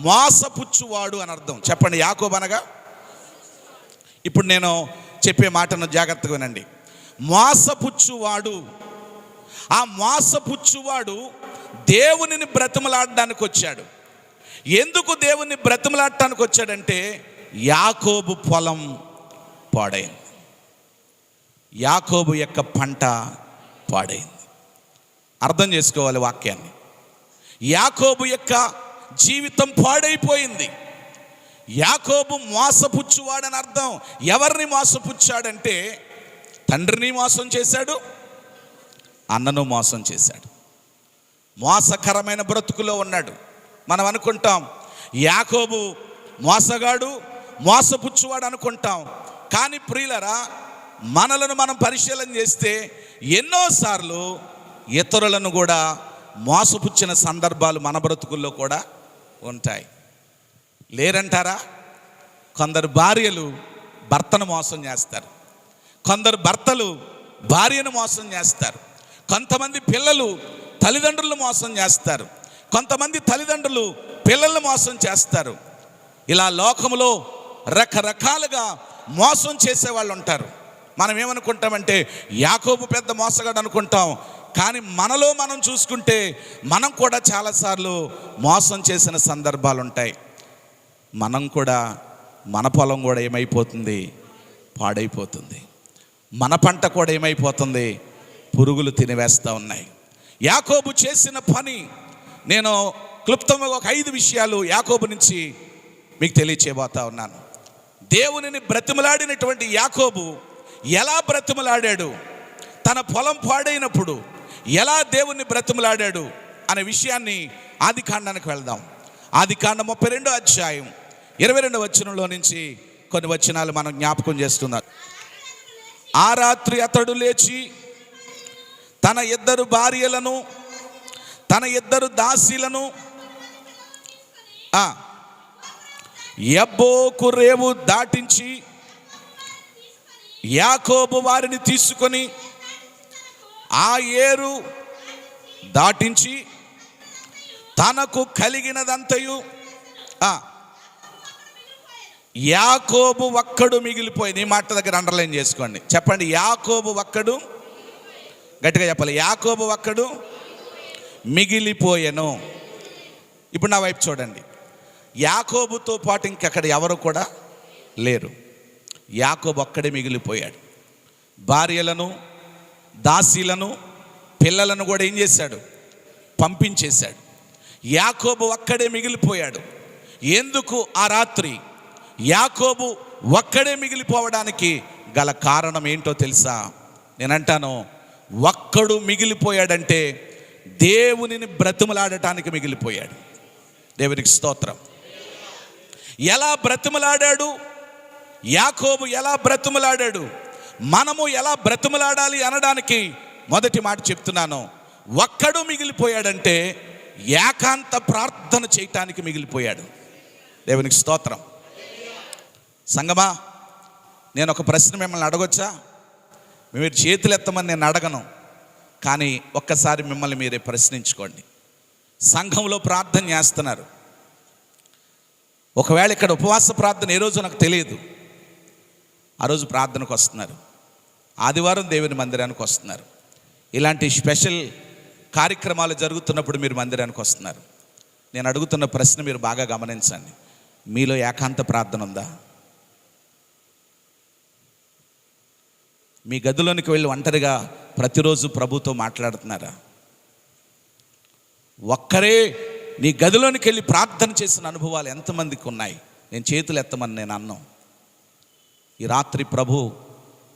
మోసపుచ్చువాడు అని అర్థం. చెప్పండి, యాకోబు అనగా. ఇప్పుడు నేను చెప్పే మాటను జాగ్రత్తగా వినండి. మోసపుచ్చువాడు. ఆ మోసపుచ్చువాడు దేవునిని బ్రతిమలాడడానికి వచ్చాడు. ఎందుకు దేవుని బ్రతిమలాడటానికి వచ్చాడంటే, యాకోబు పొలం పాడైంది, యాకోబు యొక్క పంట పాడైంది. అర్థం చేసుకోవాలి వాక్యాన్ని. యాకోబు యొక్క జీవితం పాడైపోయింది. యాకోబు మోసపుచ్చువాడని అర్థం. ఎవరిని మోసపుచ్చాడంటే, తండ్రిని మోసం చేశాడు, అన్నను మోసం చేశాడు. మోసకరమైన బ్రతుకులో ఉన్నాడు. మనం అనుకుంటాం యాకోబు మోసగాడు, మోసపుచ్చువాడు అనుకుంటాం. కానీ ప్రియులరా, మనలను మనం పరిశీలన చేస్తే ఎన్నోసార్లు ఇతరులను కూడా మోసపుచ్చిన సందర్భాలు మన బ్రతుకుల్లో కూడా ఉంటాయి. లేరంటారా? కొందరు భార్యలు భర్తను మోసం చేస్తారు, కొందరు భర్తలు భార్యను మోసం చేస్తారు, కొంతమంది పిల్లలు తల్లిదండ్రులను మోసం చేస్తారు, కొంతమంది తల్లిదండ్రులు పిల్లలను మోసం చేస్తారు. ఇలా లోకంలో రకరకాలుగా మోసం చేసేవాళ్ళు ఉంటారు. మనం ఏమనుకుంటామంటే, యాకోబు పెద్ద మోసగాడు అనుకుంటాం. కానీ మనలో మనం చూసుకుంటే మనం కూడా చాలాసార్లు మోసం చేసిన సందర్భాలు ఉంటాయి. మనం కూడా, మన పొలం కూడా ఏమైపోతుంది, పాడైపోతుంది. మన పంట కూడా ఏమైపోతుంది, పురుగులు తినివేస్తూ ఉన్నాయి. యాకోబు చేసిన పని నేను క్లుప్తంగా ఒక 5 విషయాలు యాకోబు నుంచి మీకు తెలియచేయబోతా ఉన్నాను. దేవునిని బ్రతిమలాడినటువంటి యాకోబు ఎలా బ్రతిమలాడాడు, తన పొలం పాడైనప్పుడు ఎలా దేవుణ్ణి బ్రతిమలాడాడు అనే విషయాన్ని ఆదికాండానికి వెళ్దాం. ఆదికాండం 32వ అధ్యాయం 22వ వచనంలో నుంచి కొన్ని వచనాలు మనం జ్ఞాపకం చేస్తున్నాం. ఆ రాత్రి అతడు లేచి తన 2 భార్యలను, తన 2 దాసీలను యబ్బోకు రేవు దాటించి యాకోబు వారిని తీసుకొని ఆ ఏరు దాటించి తనకు కలిగినదంతయు యాకోబు ఒక్కడు మిగిలిపోయింది. ఈ మాట దగ్గర అండర్లైన్ చేసుకోండి. చెప్పండి, యాకోబు ఒక్కడు. గట్టిగా చెప్పాలి, యాకోబు ఒక్కడు మిగిలిపోయెను. ఇప్పుడు నా వైపు చూడండి. యాకోబుతో పాటు ఇంకక్కడ ఎవరు కూడా లేరు. యాకోబు ఒక్కడే మిగిలిపోయాడు. భార్యలను, దాసీలను, పిల్లలను కూడా ఏం చేశాడు? పంపించేశాడు. యాకోబు ఒక్కడే మిగిలిపోయాడు. ఎందుకు ఆ రాత్రి యాకోబు ఒక్కడే మిగిలిపోవడానికి గల కారణం ఏంటో తెలుసా? నేనంటాను, ఒక్కడు మిగిలిపోయాడంటే దేవునిని బ్రతిమలాడటానికి మిగిలిపోయాడు. దేవునికి స్తోత్రం. ఎలా బ్రతిమలాడాడు? యాకోబు ఎలా బ్రతిమలాడాడు? మనము ఎలా బ్రతిమలాడాలి అనడానికి మొదటి మాట చెప్తున్నాను. ఒక్కడు మిగిలిపోయాడంటే ఏకాంత ప్రార్థన చేయటానికి మిగిలిపోయాడు. దేవునికి స్తోత్రం. సంగమా, నేను ఒక ప్రశ్న మిమ్మల్ని అడగొచ్చా? మీరు చేతులు ఎత్తమని నేను అడగను, కానీ ఒక్కసారి మిమ్మల్ని మీరే ప్రశ్నించుకోండి. సంఘంలో ప్రార్థన చేస్తున్నారు. ఒకవేళ ఇక్కడ ఉపవాస ప్రార్థన ఏ రోజు నాకు తెలియదు, ఆ రోజు ప్రార్థనకు వస్తున్నారు. ఆదివారం దేవుని మందిరానికి వస్తున్నారు. ఇలాంటి స్పెషల్ కార్యక్రమాలు జరుగుతున్నప్పుడు మీరు మందిరానికి వస్తున్నారు. నేను అడుగుతున్న ప్రశ్న మీరు బాగా గమనించండి. మీలో ఏకాంత ప్రార్థన ఉందా? మీ గదిలోనికి వెళ్ళి ఒంటరిగా ప్రతిరోజు ప్రభుతో మాట్లాడుతున్నారా? ఒక్కరే నీ గదిలోనికి వెళ్ళి ప్రార్థన చేసిన అనుభవాలు ఎంతమందికి ఉన్నాయి? నేను చేతులు ఎత్తమని నేను అన్నాను. ఈ రాత్రి ప్రభు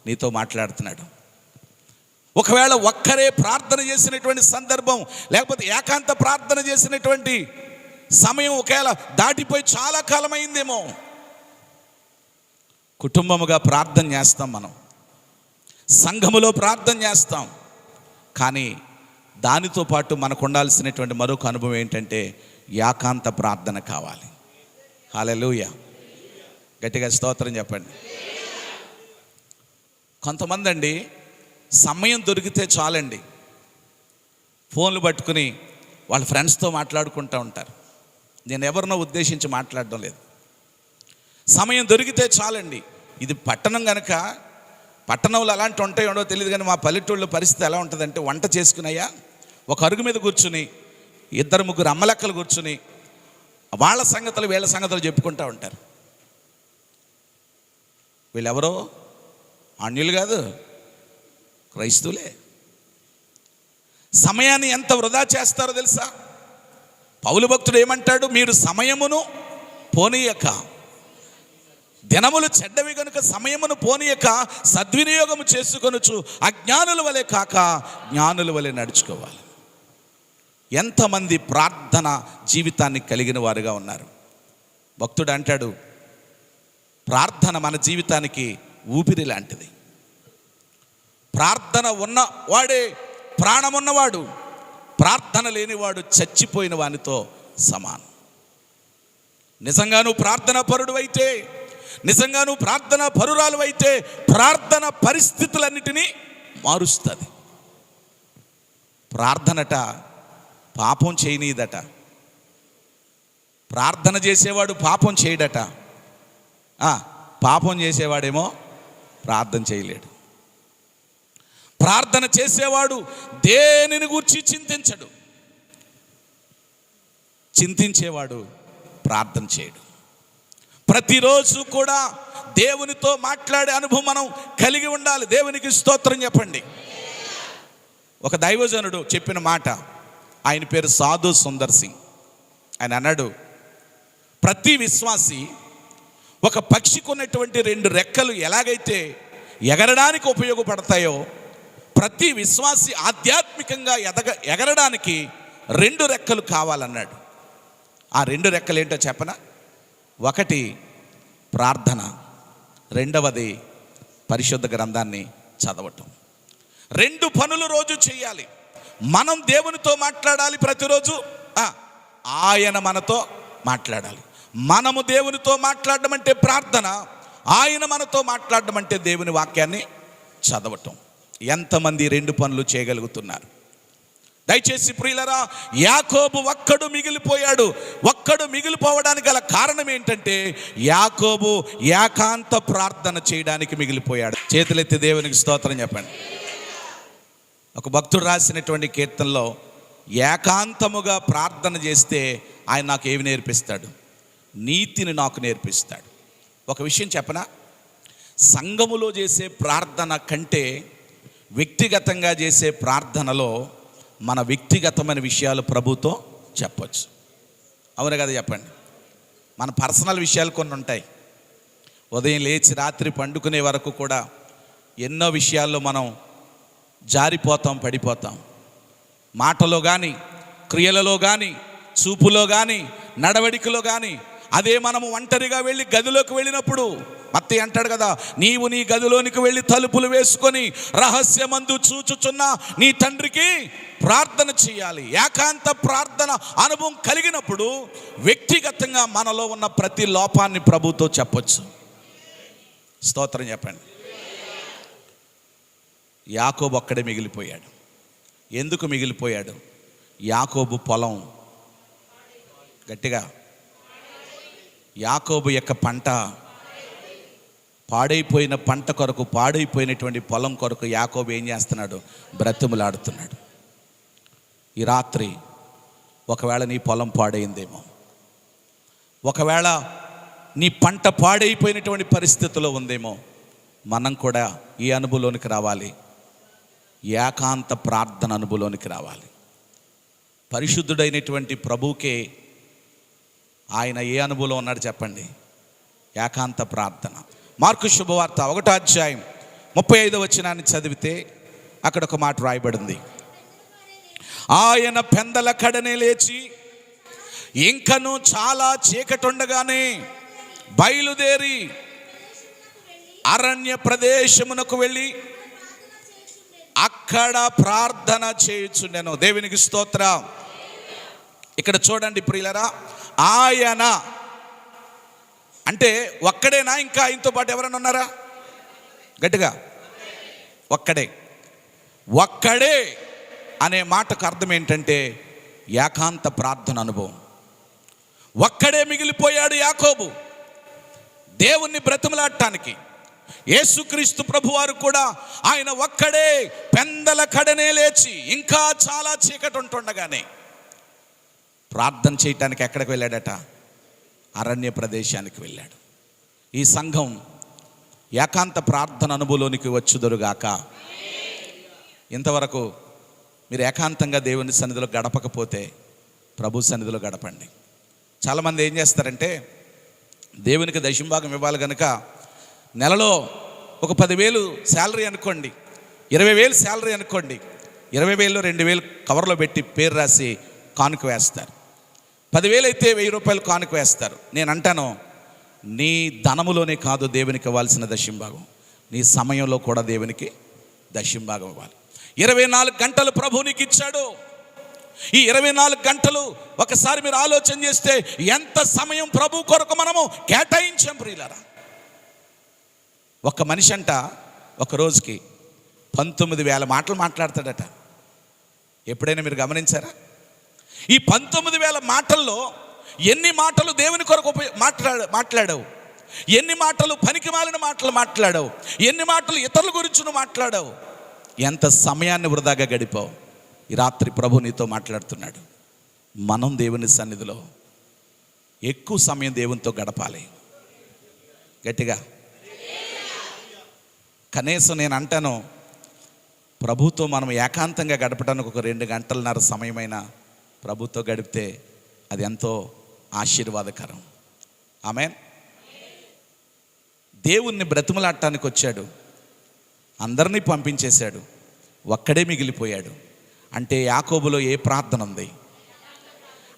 నీతో మాట్లాడుతున్నాడు. ఒకవేళ ఒక్కరే ప్రార్థన చేసినటువంటి సందర్భం, లేకపోతే ఏకాంత ప్రార్థన చేసినటువంటి సమయం ఒకవేళ దాటిపోయి చాలా కాలం అయిందేమో. కుటుంబముగా ప్రార్థన చేస్తాం, మనం సంఘములో ప్రార్థన చేస్తాం, కానీ దానితో పాటు మనకు ఉండాల్సినటువంటి మరొక అనుభవం ఏంటంటే ఏకాంత ప్రార్థన కావాలి. హల్లెలూయా. గట్టిగా స్తోత్రం చెప్పండి. కొంతమంది అండి సమయం దొరికితే చాలండి ఫోన్లు పట్టుకుని వాళ్ళ ఫ్రెండ్స్తో మాట్లాడుకుంటూ ఉంటారు. నేను ఎవరినో ఉద్దేశించి మాట్లాడడం లేదు. సమయం దొరికితే చాలండి. ఇది పట్టణం కనుక, పట్టణంలో అలాంటి ఉంటాయో తెలియదు, కానీ మా పల్లెటూళ్ళ పరిస్థితి ఎలా ఉంటుందంటే, వంట చేసుకున్నాయా ఒక అరుగు మీద కూర్చుని ఇద్దరు ముగ్గురు అమ్మలక్కలు కూర్చుని వాళ్ళ సంగతులు వీళ్ళ సంగతులు చెప్పుకుంటూ ఉంటారు. వీళ్ళెవరో అన్యులు కాదు, క్రైస్తవులే. సమయాన్ని ఎంత వృధా చేస్తారో తెలుసా? పౌలు భక్తుడు ఏమంటాడు? మీరు సమయమును పోనీయక, దినములు చెడ్డవి కనుక సమయమును పోనీయక సద్వినియోగము చేసుకొనుచు అజ్ఞానుల వలె కాక జ్ఞానుల వలె నడుచుకోవాలి. ఎంతమంది ప్రార్థన జీవితాన్ని కలిగిన వారుగా ఉన్నారు? భక్తుడు అంటాడు, ప్రార్థన మన జీవితానికి ఊపిరి లాంటిది. ప్రార్థన ఉన్నవాడే ప్రాణమున్నవాడు, ప్రార్థన లేనివాడు చచ్చిపోయిన వానితో సమానం. నిజంగా నువ్వు ప్రార్థన పరుడు అయితే, నిజంగా నువ్వు ప్రార్థన పరురాలు అయితే, ప్రార్థన పరిస్థితులన్నిటినీ మారుస్తుంది. ప్రార్థనట పాపం చేయనీదట. ప్రార్థన చేసేవాడు పాపం చేయడట. పాపం చేసేవాడేమో ప్రార్థన చేయలేడు. ప్రార్థన చేసేవాడు దేనిని గూర్చి చింతించడు, చింతించేవాడు ప్రార్థన చేయడు. ప్రతిరోజు కూడా దేవునితో మాట్లాడే అనుభవం మనం కలిగి ఉండాలి. దేవునికి స్తోత్రం చెప్పండి. ఒక దైవజనుడు చెప్పిన మాట, ఆయన పేరు సాధు సుందర్ సింగ్. ఆయన అన్నాడు, ప్రతి విశ్వాసి ఒక పక్షికి ఉన్నటువంటి 2 రెక్కలు ఎలాగైతే ఎగరడానికి ఉపయోగపడతాయో, ప్రతి విశ్వాసి ఆధ్యాత్మికంగా ఎగరడానికి 2 రెక్కలు కావాలన్నాడు. ఆ 2 రెక్కలు ఏంటో చెప్పనా? ఒకటి ప్రార్థన, రెండవది పరిశుద్ధ గ్రంథాన్ని చదవటం. 2 పనులు రోజు చేయాలి. మనం దేవునితో మాట్లాడాలి ప్రతిరోజు, ఆయన మనతో మాట్లాడాలి. మనము దేవునితో మాట్లాడడం అంటే ప్రార్థన, ఆయన మనతో మాట్లాడడం అంటే దేవుని వాక్యాన్ని చదవటం. ఎంతమంది 2 పనులు చేయగలుగుతున్నారు? దయచేసి ప్రియులరా, యాకోబు ఒక్కడు మిగిలిపోయాడు. ఒక్కడు మిగిలిపోవడానికి గల కారణం ఏంటంటే, యాకోబు ఏకాంత ప్రార్థన చేయడానికి మిగిలిపోయాడు. చేతులెత్తి దేవునికి స్తోత్రం చెప్పండి. ఒక భక్తుడు రాసినటువంటి కీర్తనలో, ఏకాంతముగా ప్రార్థన చేస్తే ఆయన నాకు ఏమి నేర్పిస్తాడు? నీతిని నాకు నేర్పిస్తాడు. ఒక విషయం చెప్పనా, సంఘములో చేసే ప్రార్థన కంటే వ్యక్తిగతంగా చేసే ప్రార్థనలో మన వ్యక్తిగతమైన విషయాలు ప్రభుతో చెప్పచ్చు. అవును కదా, చెప్పండి. మన పర్సనల్ విషయాలు కొన్ని ఉంటాయి. ఉదయం లేచి రాత్రి పండుకునే వరకు కూడా ఎన్నో విషయాల్లో మనం జారిపోతాం, పడిపోతాం. మాటలో కానీ, క్రియలలో కానీ, చూపులో కానీ, నడవడికలో కానీ. అదే మనము ఒంటరిగా వెళ్ళి గదిలోకి వెళ్ళినప్పుడు మత్తయి అంటాడు కదా, నీవు నీ గదిలోనికి వెళ్ళి తలుపులు వేసుకొని రహస్యమందు చూచుచున్న నీ తండ్రికి ప్రార్థన చేయాలి. ఏకాంత ప్రార్థన అనుభవం కలిగినప్పుడు వ్యక్తిగతంగా మనలో ఉన్న ప్రతి లోపాన్ని ప్రభుతో చెప్పొచ్చు. స్తోత్రం చెప్పండి. యాకోబు ఒక్కడే మిగిలిపోయాడు. ఎందుకు మిగిలిపోయాడు? యాకోబు పొలం గట్టిగా, యాకోబు యొక్క పంట పాడైపోయిన పంట కొరకు, పాడైపోయినటువంటి పొలం కొరకు యాకోబు ఏం చేస్తున్నాడు? బ్రతిమలాడుతున్నాడు. ఈ రాత్రి ఒకవేళ నీ పొలం పాడైందేమో, ఒకవేళ నీ పంట పాడైపోయినటువంటి పరిస్థితిలో ఉందేమో, మనం కూడా ఈ అనుభవంలోనికి రావాలి. ఏకాంత ప్రార్థన అనుభవంలోనికి రావాలి. పరిశుద్ధుడైనటువంటి ప్రభువుకే ఆయన ఏ అనుభవంలో ఉన్నాడు చెప్పండి? ఏకాంత ప్రార్థన. మార్కు శుభవార్త 1వ అధ్యాయం 35వ వచనాన్ని చదివితే అక్కడ ఒక మాట రాయబడింది. ఆయన పెందల కడనే లేచి ఇంకను చాలా చీకటుండగానే బయలుదేరి అరణ్య ప్రదేశమునకు వెళ్ళి అక్కడ ప్రార్థన చేయుచుండెను. దేవునికి స్తోత్రం. ఇక్కడ చూడండి ప్రియులరా, ఆయన అంటే ఒక్కడేనా? ఇంకా ఆయనతో పాటు ఎవరైనా ఉన్నారా? గట్టిగా, ఒక్కడే. ఒక్కడే అనే మాటకు అర్థం ఏంటంటే ఏకాంత ప్రార్థన అనుభవం. ఒక్కడే మిగిలిపోయాడు యాకోబు దేవుణ్ణి బ్రతిమలాడటానికి. యేసుక్రీస్తు ప్రభువారు కూడా ఆయన ఒక్కడే పెందల కడనే లేచి ఇంకా చాలా చీకటి ఉంటుండగానే ప్రార్థన చేయటానికి ఎక్కడికి వెళ్ళాడట? అరణ్య ప్రదేశానికి వెళ్ళాడు. ఈ సంఘం ఏకాంత ప్రార్థన అనుభవంలోనికి వచ్చుదురుగాక. ఇంతవరకు మీరు ఏకాంతంగా దేవుని సన్నిధిలో గడపకపోతే ప్రభు సన్నిధిలో గడపండి. చాలామంది ఏం చేస్తారంటే, దేవునికి దశంభాగం ఇవ్వాలి కనుక నెలలో ఒక 10,000 శాలరీ అనుకోండి, 20,000 శాలరీ అనుకోండి, 20,000లో 2,000 కవర్లో పెట్టి పేరు రాసి కానుక వేస్తారు. 10,000 అయితే 1,000 రూపాయలు కానుక వేస్తారు. నేను అంటాను, నీ ధనములోనే కాదు దేవునికి ఇవ్వాల్సిన దశంభాగం, నీ సమయంలో కూడా దేవునికి దశంభాగం ఇవ్వాలి. 24 గంటలు ప్రభు నీకు ఇచ్చాడు. ఈ 24 గంటలు ఒకసారి మీరు ఆలోచన చేస్తే ఎంత సమయం ప్రభు కొరకు మనము కేటాయించాం ప్రియులారా. ఒక మనిషి అంట ఒక రోజుకి 19,000 మాటలు మాట్లాడతాడట. ఎప్పుడైనా మీరు గమనించారా? ఈ 19,000 మాటల్లో ఎన్ని మాటలు దేవుని కొరకు మాట్లాడావు, ఎన్ని మాటలు పనికిమాలిన మాటలు మాట్లాడావు, ఎన్ని మాటలు ఇతరుల గురించి నువ్వు మాట్లాడావు, ఎంత సమయాన్ని వృధాగా గడిపావు. ఈ రాత్రి ప్రభు నీతో మాట్లాడుతున్నాడు. మనం దేవుని సన్నిధిలో ఎక్కువ సమయం దేవునితో గడపాలి. గట్టిగా, కనీసం నేను అంటాను, ప్రభుతో మనం ఏకాంతంగా గడపడానికి ఒక 2 గంటలన్నర సమయమైనా ప్రభుతో గడిపితే అది ఎంతో ఆశీర్వాదకరం. ఆమేన్. దేవుణ్ణి బ్రతిమలాడటానికి వచ్చాడు, అందరినీ పంపించేశాడు, ఒక్కడే మిగిలిపోయాడు. అంటే యాకోబులో ఏ ప్రార్థన ఉంది?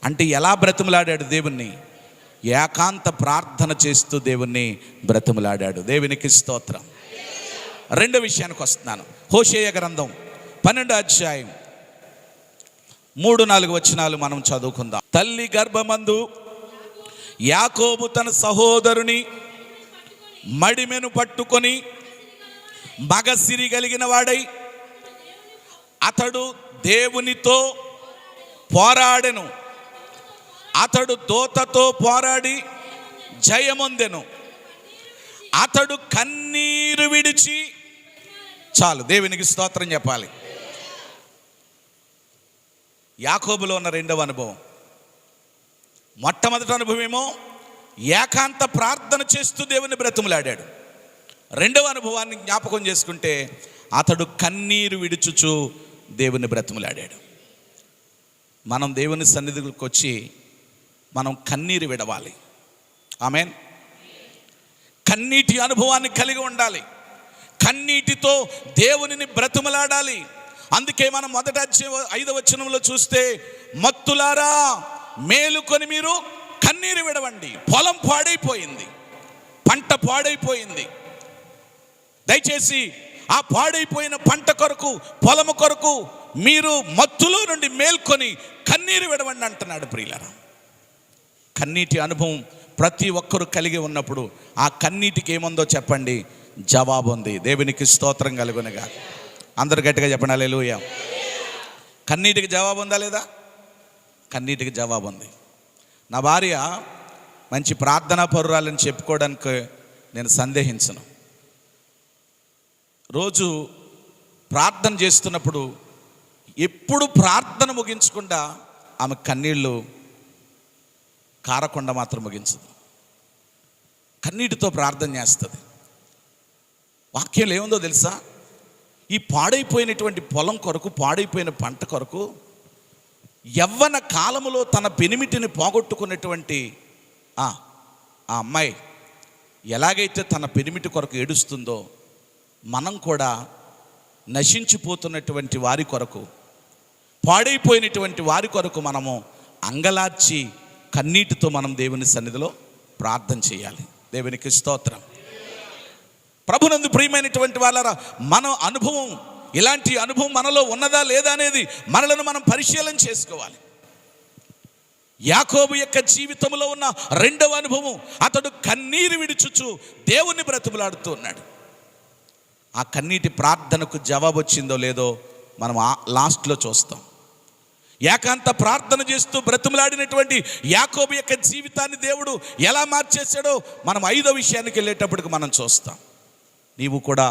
అంటే ఎలా బ్రతిమలాడాడు దేవుణ్ణి? ఏకాంత ప్రార్థన చేస్తూ దేవుణ్ణి బ్రతిమలాడాడు. దేవునికి స్తోత్రం. రెండో విషయానికి వస్తున్నాను. హోషేయ గ్రంథం 12వ అధ్యాయం 3-4 వచనాలు మనం చదువుకుందాం. తల్లి గర్భమందు యాకోబు తన సహోదరుని మడిమెను పట్టుకొని మగసిరి కలిగిన వాడై అతడు దేవునితో పోరాడెను. అతడు దోతతో పోరాడి జయమొందెను. అతడు కన్నీరు విడిచి, చాలు దేవునికి స్తోత్రం చెప్పాలి. యాకోబులో ఉన్న రెండవ అనుభవం. మొట్టమొదటి అనుభవం ఏమో ఏకాంత ప్రార్థన చేస్తూ దేవుని బ్రతిమలాడాడు. రెండవ అనుభవాన్ని జ్ఞాపకం చేసుకుంటే అతడు కన్నీరు విడుచుచు దేవుని బ్రతిమలాడాడు. మనం దేవుని సన్నిధికి వచ్చి మనం కన్నీరు విడవాలి. ఆమేన్. కన్నీటి అనుభవాన్ని కలిగి ఉండాలి. కన్నీటితో దేవునిని బ్రతిమలాడాలి. అందుకే మనం మొదట 5వ వచనంలో చూస్తే, మత్తులారా మేలుకొని మీరు కన్నీరు విడవండి. పొలం పాడైపోయింది, పంట పాడైపోయింది. దయచేసి ఆ పాడైపోయిన పంట కొరకు, పొలము కొరకు మీరు మత్తులో నుండి మేల్కొని కన్నీరు విడవండి అంటున్నాడు. ప్రియులారా, కన్నీటి అనుభవం ప్రతి ఒక్కరూ కలిగి ఉన్నప్పుడు ఆ కన్నీటికి ఏముందో చెప్పండి, జవాబు ఉంది. దేవునికి స్తోత్రం కలుగునుగా. అందరు గట్టిగా చెప్పండి హల్లెలూయా. కన్నీటికి జవాబు ఉందా లేదా? కన్నీటికి జవాబు ఉంది. నా భార్య మంచి ప్రార్థనా పరురాలని చెప్పుకోవడానికి నేను సందేహించను. రోజు ప్రార్థన చేస్తున్నప్పుడు ఎప్పుడు ప్రార్థన ముగించకుండా ఆమె కన్నీళ్ళు కారకుండా మాత్రం ముగించదు. కన్నీటితో ప్రార్థన చేస్తుంది. వాక్యంలో ఏముందో తెలుసా? ఈ పాడైపోయినటువంటి పొలం కొరకు, పాడైపోయిన పంట కొరకు యవ్వన కాలములో తన పెనిమిటిని పోగొట్టుకున్నటువంటి ఆ అమ్మాయి ఎలాగైతే తన పెనిమిటి కొరకు ఏడుస్తుందో, మనం కూడా నశించిపోతున్నటువంటి వారి కొరకు, పాడైపోయినటువంటి వారి కొరకు మనము అంగలార్చి కన్నీటితో మనం దేవుని సన్నిధిలో ప్రార్థన చేయాలి. దేవునికి స్తోత్రం. ప్రభునందు ప్రియమైనటువంటి వాళ్ళరా, మన అనుభవం, ఇలాంటి అనుభవం మనలో ఉన్నదా లేదా అనేది మనలను మనం పరిశీలన చేసుకోవాలి. యాకోబు యొక్క జీవితంలో ఉన్న రెండవ అనుభవం, అతడు కన్నీరు విడుచుచు దేవుని బ్రతిమలాడుతూ ఉన్నాడు. ఆ కన్నీటి ప్రార్థనకు జవాబు వచ్చిందో లేదో మనం లాస్ట్లో చూస్తాం. ఏకాంత ప్రార్థన చేస్తూ బ్రతిమలాడినటువంటి యాకోబు యొక్క జీవితాన్ని దేవుడు ఎలా మార్చేశాడో మనం 5వ విషయానికి వెళ్ళేటప్పటికి మనం చూస్తాం. నీవు కూడా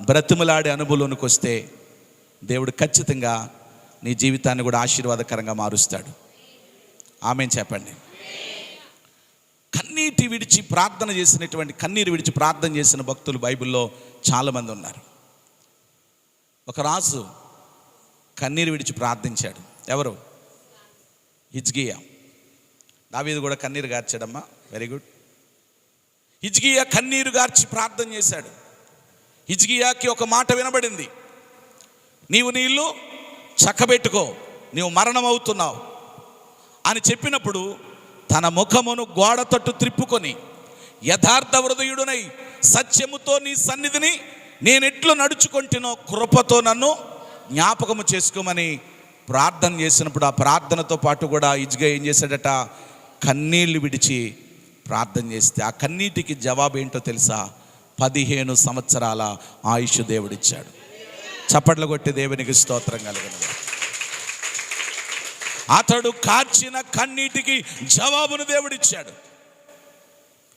బ్రతిమలాడే అనుభవంలోనికి వస్తే దేవుడు ఖచ్చితంగా నీ జీవితాన్ని కూడా ఆశీర్వాదకరంగా మారుస్తాడు. ఆమేన్ చెప్పండి. కన్నీరు విడిచి ప్రార్థన చేసిన భక్తులు బైబిల్లో చాలామంది ఉన్నారు. ఒక రాజు కన్నీరు విడిచి ప్రార్థించాడు. ఎవరు? హిజ్కియా. దావీదు కూడా కన్నీరు గార్చాడమ్మా. Very good. హిజ్కియా కన్నీరు గార్చి ప్రార్థన చేశాడు. హిజ్కియాకి ఒక మాట వినబడింది, నీవు నీ ఇల్లు చక్కబెట్టుకో, నీవు మరణం అవుతున్నావు అని చెప్పినప్పుడు తన ముఖమును గోడ తట్టు త్రిప్పుకొని, యథార్థ హృదయుడునై సత్యముతో నీ సన్నిధిని నేనెట్లు నడుచుకుంటునో కృపతో నన్ను జ్ఞాపకము చేసుకోమని ప్రార్థన చేసినప్పుడు, ఆ ప్రార్థనతో పాటు కూడా హిజ్కియా ఏం చేశాడట? కన్నీళ్లు విడిచి ప్రార్థన చేస్తే ఆ కన్నీటికి జవాబు ఏంటో తెలుసా? 15 సంవత్సరాల ఆయుష్ దేవుడిచ్చాడు. చప్పట్లు కొట్టి దేవునికి స్తోత్రం కలుగును. అతడు కార్చిన కన్నీటికి జవాబును దేవుడిచ్చాడు.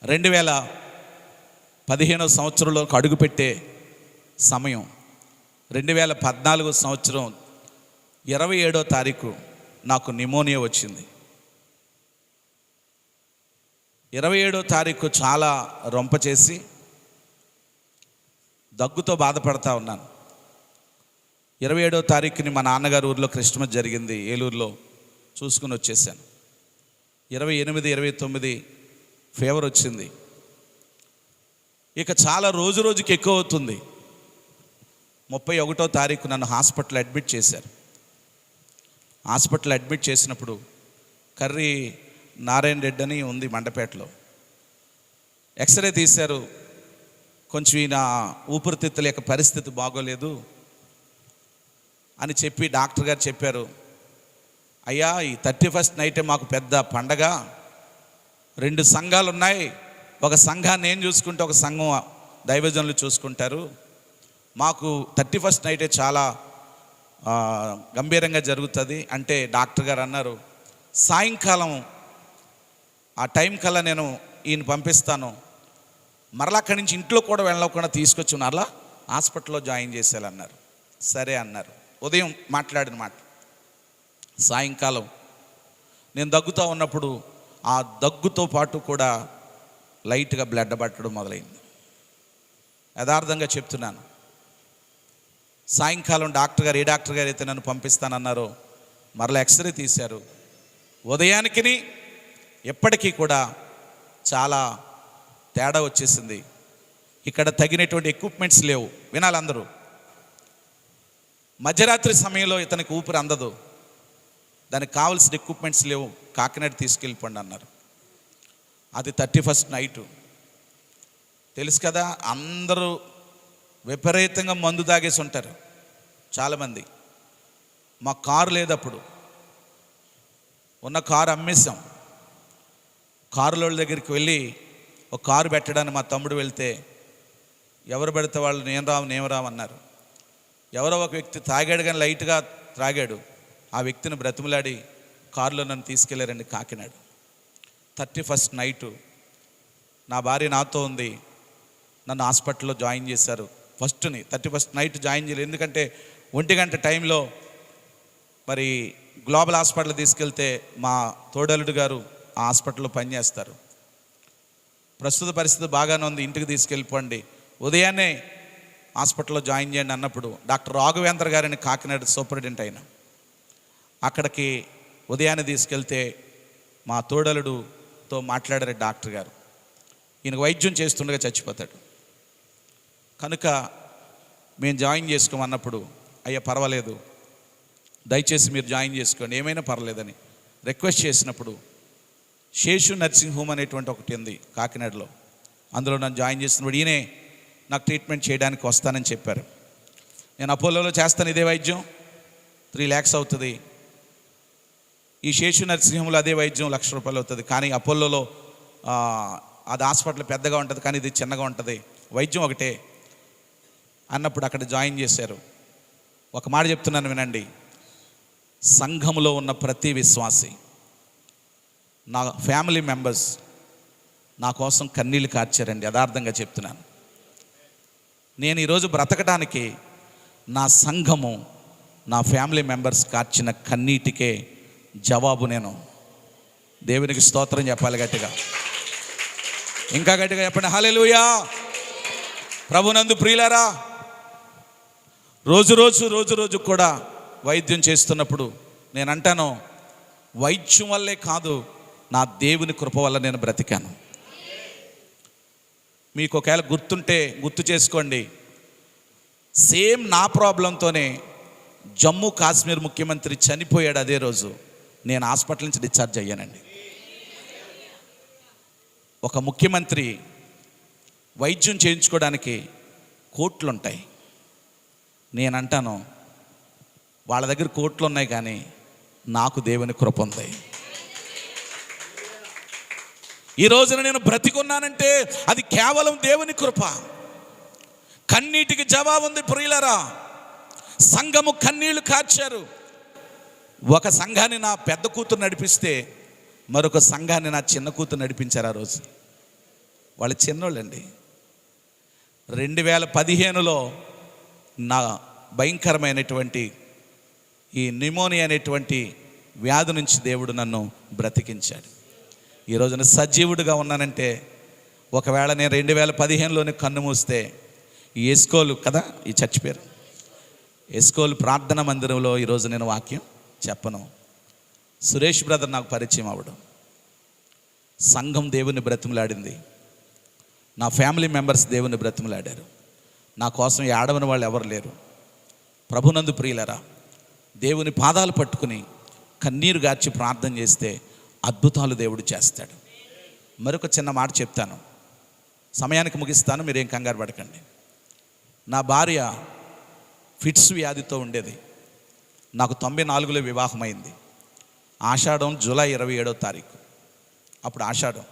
2015 సంవత్సరంలో అడుగుపెట్టే సమయం 2014 సంవత్సరం 27వ తారీఖు నాకు నిమోనియా వచ్చింది. 27వ తారీఖు చాలా రొంప చేసి దగ్గుతో బాధపడతా ఉన్నాను. 27వ తారీఖుని మా నాన్నగారు ఊర్లో క్రిస్మస్ జరిగింది, ఏలూరులో చూసుకుని వచ్చేసాను. 28, 29 ఫీవర్ వచ్చింది. ఇక చాలా రోజుకి ఎక్కువ అవుతుంది. 31వ తారీఖు నన్ను హాస్పిటల్ అడ్మిట్ చేశారు. హాస్పిటల్ అడ్మిట్ చేసినప్పుడు కర్రీ నారాయణ రెడ్డి అని ఉంది మండపేటలో. ఎక్స్రే తీశారు. కొంచెం ఈయన ఊపిరితిత్తుల యొక్క పరిస్థితి బాగోలేదు అని చెప్పి డాక్టర్ గారు చెప్పారు, అయ్యా ఈ 31st నైటే మాకు పెద్ద పండగ, 2 సంఘాలు ఉన్నాయి, ఒక సంఘాన్ని నేను చూసుకుంటే ఒక సంఘం దైవజనులు చూసుకుంటారు, మాకు 31st నైటే చాలా గంభీరంగా జరుగుతుంది అంటే డాక్టర్ గారు అన్నారు, సాయంకాలం ఆ టైం కల్లా నేను ఈయన పంపిస్తాను, మరలా అక్కడి నుంచి ఇంట్లో కూడా వెళ్ళకుండా తీసుకొచ్చి మరలా హాస్పిటల్లో జాయిన్ చేసేయాలన్నారు. సరే అన్నారు. ఉదయం మాట్లాడిన మాట, సాయంకాలం నేను దగ్గుతూ ఉన్నప్పుడు ఆ దగ్గుతో పాటు కూడా లైట్గా బ్లడ్ పట్టడం మొదలైంది. యథార్థంగా చెప్తున్నాను. సాయంకాలం డాక్టర్ గారు, ఏ డాక్టర్ గారు అయితే నన్ను పంపిస్తానన్నారో మరలా ఎక్స్రే తీశారు. ఉదయానికి ఎప్పటికీ కూడా చాలా తేడా వచ్చేసింది. ఇక్కడ తగినటువంటి ఎక్విప్మెంట్స్ లేవు. వినాలి అందరూ. మధ్యరాత్రి సమయంలో ఇతనికి ఊపిరి అందదు, దానికి కావాల్సిన ఎక్విప్మెంట్స్ లేవు, కాకినాడ తీసుకెళ్ళిపోండి అన్నారు. అది 31st నైటు. తెలుసు కదా, అందరూ విపరీతంగా మందు తాగేసి ఉంటారు చాలామంది. మా కారు లేదు, అప్పుడు ఉన్న కారు అమ్మేశాం. కారులోళ్ళ దగ్గరికి వెళ్ళి ఒక కారు పెట్టడానికి మా తమ్ముడు వెళ్తే ఎవరు పెడితే వాళ్ళు నేను రాము అన్నారు. ఎవరో ఒక వ్యక్తి తాగాడు, కానీ లైట్గా త్రాగాడు. ఆ వ్యక్తిని బ్రతిమలాడి కారులో నన్ను తీసుకెళ్ళారండి కాకినాడ. 31st నైటు నా భార్య నాతో ఉంది. నన్ను హాస్పిటల్లో జాయిన్ చేశారు. 31st నైట్ జాయిన్ చేయలేదు, ఎందుకంటే 1 గంట టైంలో మరి గ్లోబల్ హాస్పిటల్ తీసుకెళ్తే మా తోడలుడు గారు ఆ హాస్పిటల్లో పనిచేస్తారు. ప్రస్తుత పరిస్థితి బాగానే ఉంది, ఇంటికి తీసుకెళ్ళిపోండి, ఉదయాన్నే హాస్పిటల్లో జాయిన్ చేయండి అన్నప్పుడు డాక్టర్ రాఘవేంద్ర గారిని కాకినాడ సూపరింటెండెంట్ అయిన అక్కడికి ఉదయాన్నే తీసుకెళ్తే మా తోడలుడుతో మాట్లాడారు డాక్టర్ గారు. ఈయనకు వైద్యం చేస్తుండగా చచ్చిపోతాడు కనుక మేము జాయిన్ చేసుకోమన్నప్పుడు, అయ్యా పర్వాలేదు, దయచేసి మీరు జాయిన్ చేసుకోండి, ఏమైనా పర్వాలేదని రిక్వెస్ట్ చేసినప్పుడు శేషు నర్సింగ్ హోమ్ అనేటువంటి ఒకటి ఉంది కాకినాడలో. అందులో నన్ను జాయిన్ చేసినప్పుడు ఈయనే నాకు ట్రీట్మెంట్ చేయడానికి వస్తానని చెప్పారు. నేను అపోలోలో చేస్తాను ఇదే వైద్యం, 3 lakhs అవుతుంది. ఈ శేషు నర్సింగ్ హోమ్లో అదే వైద్యం 1,00,000 రూపాయలు అవుతుంది. కానీ అపోలోలో అది హాస్పిటల్ పెద్దగా ఉంటుంది, కానీ ఇది చిన్నగా ఉంటుంది, వైద్యం ఒకటే అన్నప్పుడు అక్కడ జాయిన్ చేశారు. ఒక మాట చెప్తున్నాను వినండి. సంఘంలో ఉన్న ప్రతి విశ్వాసి, నా ఫ్యామిలీ మెంబర్స్ నా కోసం కన్నీళ్ళు కార్చారండి. యథార్థంగా చెప్తున్నాను. నేను ఈరోజు బ్రతకడానికి నా సంఘము, నా ఫ్యామిలీ మెంబర్స్ కార్చిన కన్నీటికే జవాబు. నేను దేవునికి స్తోత్రం చెప్పాలి గట్టిగా, ఇంకా గట్టిగా చెప్పండి హల్లెలూయా. ప్రభునందు ప్రియులారా, రోజు కూడా వైద్యం చేస్తున్నప్పుడు నేను అంటాను, వైద్యం వల్లే కాదు, నా దేవుని కృప వల్ల నేను బ్రతికాను. మీకు ఒకవేళ గుర్తుంటే గుర్తు చేసుకోండి. సేమ్ నా ప్రాబ్లంతోనే జమ్మూ కాశ్మీర్ ముఖ్యమంత్రి చనిపోయాడు. అదే రోజు నేను హాస్పిటల్ నుంచి డిశ్చార్జ్ అయ్యానండి. ఒక ముఖ్యమంత్రి వైద్యం చేయించుకోవడానికి కోట్లు ఉంటాయి. నేను అంటాను, వాళ్ళ దగ్గర కోట్లు ఉన్నాయి, కానీ నాకు దేవుని కృప ఉంది. ఈ రోజున నేను బ్రతికున్నానంటే అది కేవలం దేవుని కృప. కన్నీటికి జవాబు ఉంది ప్రియులారా. సంఘము కన్నీళ్లు కార్చారు. ఒక సంఘాన్ని నా పెద్ద కూతురు నడిపిస్తే మరొక సంఘాన్ని నా చిన్న కూతురు నడిపించారు. ఆ రోజు వాళ్ళు చిన్నోళ్ళండి. 2015లో నా భయంకరమైనటువంటి ఈ నిమోనియా అనేటువంటి వ్యాధి నుంచి దేవుడు నన్ను బ్రతికించాడు. ఈ రోజున సజీవుడిగా ఉన్నానంటే, ఒకవేళ నేను 2015లోనే కన్ను మూస్తే ఈ ఎస్కోలు కదా, ఈ చర్చ్ పేరు ఎస్కోలు ప్రార్థన మందిరంలో ఈరోజు నేను వాక్యం చెప్పను. సురేష్ బ్రదర్ నాకు పరిచయం అవ్వడం, సంఘం దేవుని బ్రతిమలాడింది, నా ఫ్యామిలీ మెంబర్స్ దేవుని బ్రతిమలాడారు. నా కోసం ఏడవని వాళ్ళు ఎవరు లేరు. ప్రభునందు ప్రియులరా, దేవుని పాదాలు పట్టుకుని కన్నీరు గార్చి ప్రార్థన చేస్తే అద్భుతాలు దేవుడు చేస్తాడు. మరొక చిన్న మాట చెప్తాను, సమయానికి ముగిస్తాను, మీరేం కంగారు పడకండి. నా భార్య ఫిట్స్ వ్యాధితో ఉండేది. నాకు 94లో వివాహమైంది. ఆషాఢం జూలై 27వ తారీఖు, అప్పుడు ఆషాఢం.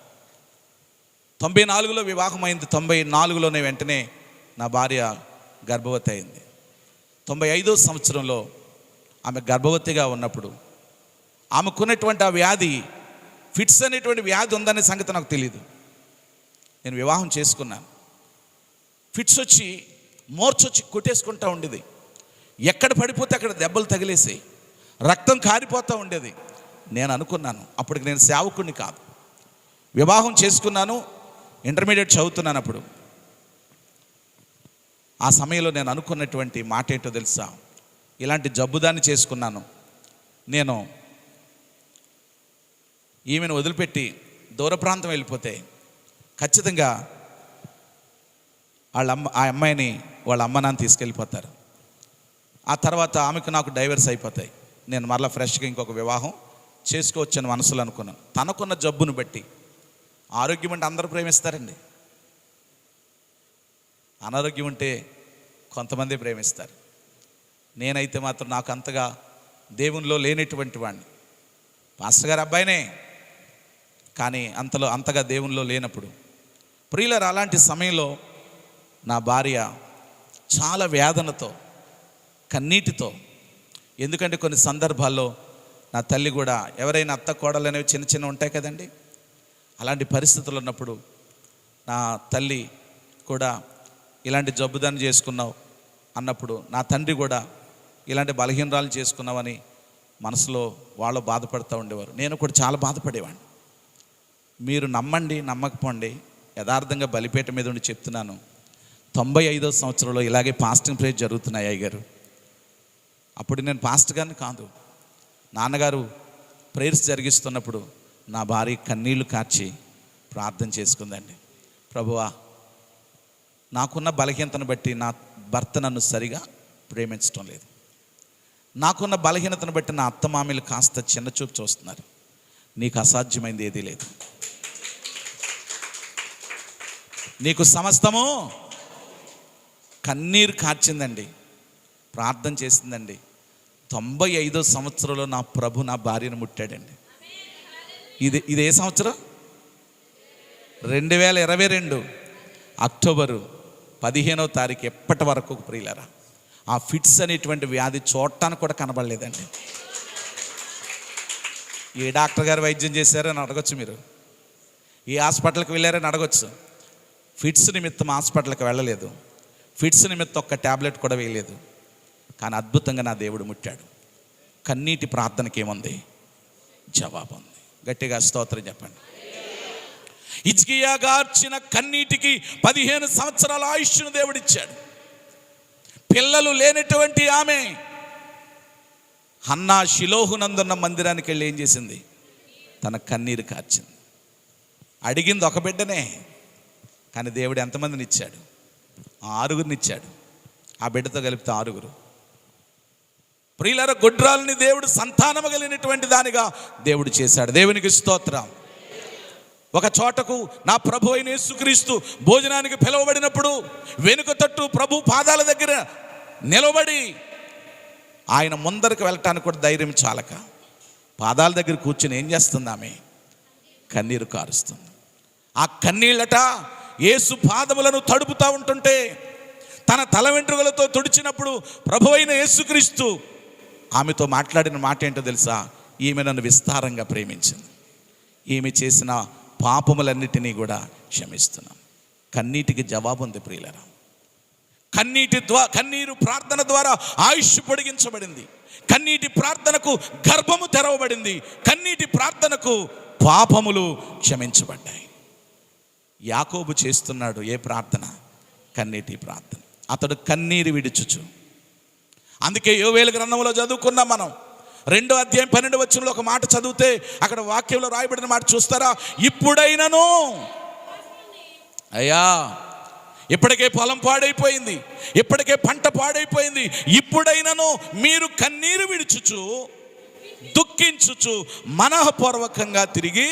94లో వివాహమైంది. 94లోనే వెంటనే నా భార్య గర్భవతి అయింది. 95వ సంవత్సరంలో ఆమె గర్భవతిగా ఉన్నప్పుడు ఆమెకున్నటువంటి ఆ వ్యాధి, ఫిట్స్ అనేటువంటి వ్యాధి ఉందనే సంగతి నాకు తెలియదు. నేను వివాహం చేసుకున్నాను. ఫిట్స్ వచ్చి మోర్చొచ్చి కొట్టేసుకుంటూ ఉండేది. ఎక్కడ పడిపోతే అక్కడ దెబ్బలు తగిలేసి రక్తం కారిపోతూ ఉండేది. నేను అనుకున్నాను, అప్పటికి నేను సేవకుడిని కాదు, వివాహం చేసుకున్నాను, ఇంటర్మీడియట్ చదువుతున్నాను అప్పుడు. ఆ సమయంలో నేను అనుకున్నటువంటి మాట ఏంటో తెలుసా? ఇలాంటి జబ్బుదాన్ని చేసుకున్నాను నేను. ఈమెను వదిలిపెట్టి దూర ప్రాంతం వెళ్ళిపోతే ఖచ్చితంగా ఆ అమ్మాయిని వాళ్ళ అమ్మ నాన్న తీసుకెళ్ళిపోతారు. ఆ తర్వాత ఆమెకు నాకు డైవర్స్ అయిపోతాయి. నేను మరలా ఫ్రెష్గా ఇంకొక వివాహం చేసుకోవచ్చని మనసులో అనుకున్నాను. తనకున్న జబ్బును బట్టి, ఆరోగ్యం అంటే అందరూ ప్రేమిస్తారండి, అనారోగ్యం ఉంటే కొంతమంది ప్రేమిస్తారు. నేనైతే మాత్రం నాకు అంతగా దేవునిలో లేనటువంటి వాడిని, పాస్టర్ గారి అబ్బాయినే, కానీ అంతగా దేవునిలో లేనప్పుడు ప్రియులారా, అలాంటి సమయంలో నా భార్య చాలా వేదనతో, కన్నీటితో, ఎందుకంటే కొన్ని సందర్భాల్లో నా తల్లి కూడా, ఎవరైనా అత్త కోడలు అనేవి చిన్న చిన్న ఉంటాయి కదండి, అలాంటి పరిస్థితులు ఉన్నప్పుడు నా తల్లి కూడా ఇలాంటి జబ్బుదాన్ని చేసుకున్నావు అన్నప్పుడు, నా తండ్రి కూడా ఇలాంటి బలహీనరాలు చేసుకున్నావని మనసులో వాళ్ళు బాధపడుతూ ఉండేవారు. నేను కూడా చాలా బాధపడేవాడిని. మీరు నమ్మండి నమ్మకపోండి, యథార్థంగా బలిపేట మీద ఉండి చెప్తున్నాను, 95వ సంవత్సరంలో ఇలాగే ఫాస్టింగ్ ప్రేయర్ జరుగుతున్నాయి అయ్యగారు. అప్పుడు నేను పాస్టర్ గారిని కాదు, నాన్నగారు ప్రేయర్స్ జరిగిస్తున్నప్పుడు నా భార్య కన్నీళ్లు కార్చి ప్రార్థన చేసుకుందండి. ప్రభువా, నాకున్న బలహీనతను బట్టి నా భర్త నన్ను సరిగా ప్రేమించడం లేదు, నాకున్న బలహీనతను బట్టి నా అత్తమామలు కాస్త చిన్నచూపు చూస్తున్నారు, నీకు అసాధ్యమైంది ఏదీ లేదు, నీకు సమస్తము. కన్నీరు కార్చిందండి, ప్రార్థన చేసిందండి. 95వ సంవత్సరంలో నా ప్రభు నా భార్యను ముట్టాడండి. ఇది ఏ సంవత్సరం? 2022 అక్టోబరు 15వ తారీఖు. ఎప్పటి వరకు ప్రియులారా, ఆ ఫిట్స్ అనేటువంటి వ్యాధి చూడటానికి కూడా కనబడలేదండి. ఏ డాక్టర్ గారు వైద్యం చేశారని అడగచ్చు, మీరు ఏ హాస్పిటల్కి వెళ్ళారని అడగచ్చు. ఫిట్స్ నిమిత్తం హాస్పిటల్కి వెళ్ళలేదు, ఫిట్స్ నిమిత్తం ఒక్క ట్యాబ్లెట్ కూడా వేయలేదు. కానీ అద్భుతంగా నా దేవుడు ముట్టాడు. కన్నీటి ప్రార్థనకి ఏముంది? జవాబు ఉంది. గట్టిగా స్తోత్రం చెప్పండి. హిజ్కియా గార్చిన కన్నీటికి 15 సంవత్సరాల ఆయుష్ను దేవుడిచ్చాడు. పిల్లలు లేనటువంటి ఆమె హన్నా షిలోహునందున్న మందిరానికి వెళ్ళి ఏం చేసింది? తన కన్నీరు కార్చింది. అడిగింది ఒక బిడ్డనే, కానీ దేవుడు ఎంతమందిని ఇచ్చాడు? 6గురిని ఇచ్చాడు. ఆ బిడ్డతో కలిపితే 6. ప్రియులారా, గొడ్రాలని దేవుడు సంతానము కలిగినటువంటి దానిగా దేవుడు చేశాడు. దేవునికి స్తోత్రం. ఒక చోటకు నా ప్రభు అయిన యేసుక్రీస్తు భోజనానికి పిలువబడినప్పుడు వెనుక తట్టు ప్రభు పాదాల దగ్గర నిలబడి ఆయన ముందరికి వెళ్ళటానికి కూడా ధైర్యం చాలక పాదాల దగ్గర కూర్చొని ఏం చేస్తుంది? ఆమె కన్నీరు కారుస్తుంది. ఆ కన్నీళ్ళట యేసు పాదములను తడుపుతూ ఉంటుంటే తన తల వెంట్రుకలతో తుడిచినప్పుడు ప్రభు అయిన యేసుక్రీస్తు ఆమెతో మాట్లాడిన మాట ఏంటో తెలుసా? ఈమె నన్ను విస్తారంగా ప్రేమించింది, ఈమె చేసిన పాపములన్నిటినీ కూడా క్షమిస్తున్నాను. కన్నీటికి జవాబు ఉంది ప్రియులారా. కన్నీరు ప్రార్థన ద్వారా ఆయుష్ పొడిగించబడింది. కన్నీటి ప్రార్థనకు గర్భము తెరవబడింది. కన్నీటి ప్రార్థనకు పాపములు క్షమించబడ్డాయి. యాకోబు చేస్తున్నాడు ఏ ప్రార్థన? కన్నీటి ప్రార్థన. అతడు కన్నీరు విడుచుచు. అందుకే యోవేలు గ్రంథంలో చదువుకున్నాం మనం. 2వ అధ్యాయం 12వ వచనంలో ఒక మాట చదివితే అక్కడ వాక్యంలో రాయబడిన మాట చూస్తారా? ఇప్పుడైనను, అయ్యా ఇప్పటికే పొలం పాడైపోయింది, ఇప్పటికే పంట పాడైపోయింది, ఇప్పుడైనను మీరు కన్నీరు విడుచుచు దుఃఖించుచు మనఃపూర్వకంగా తిరిగి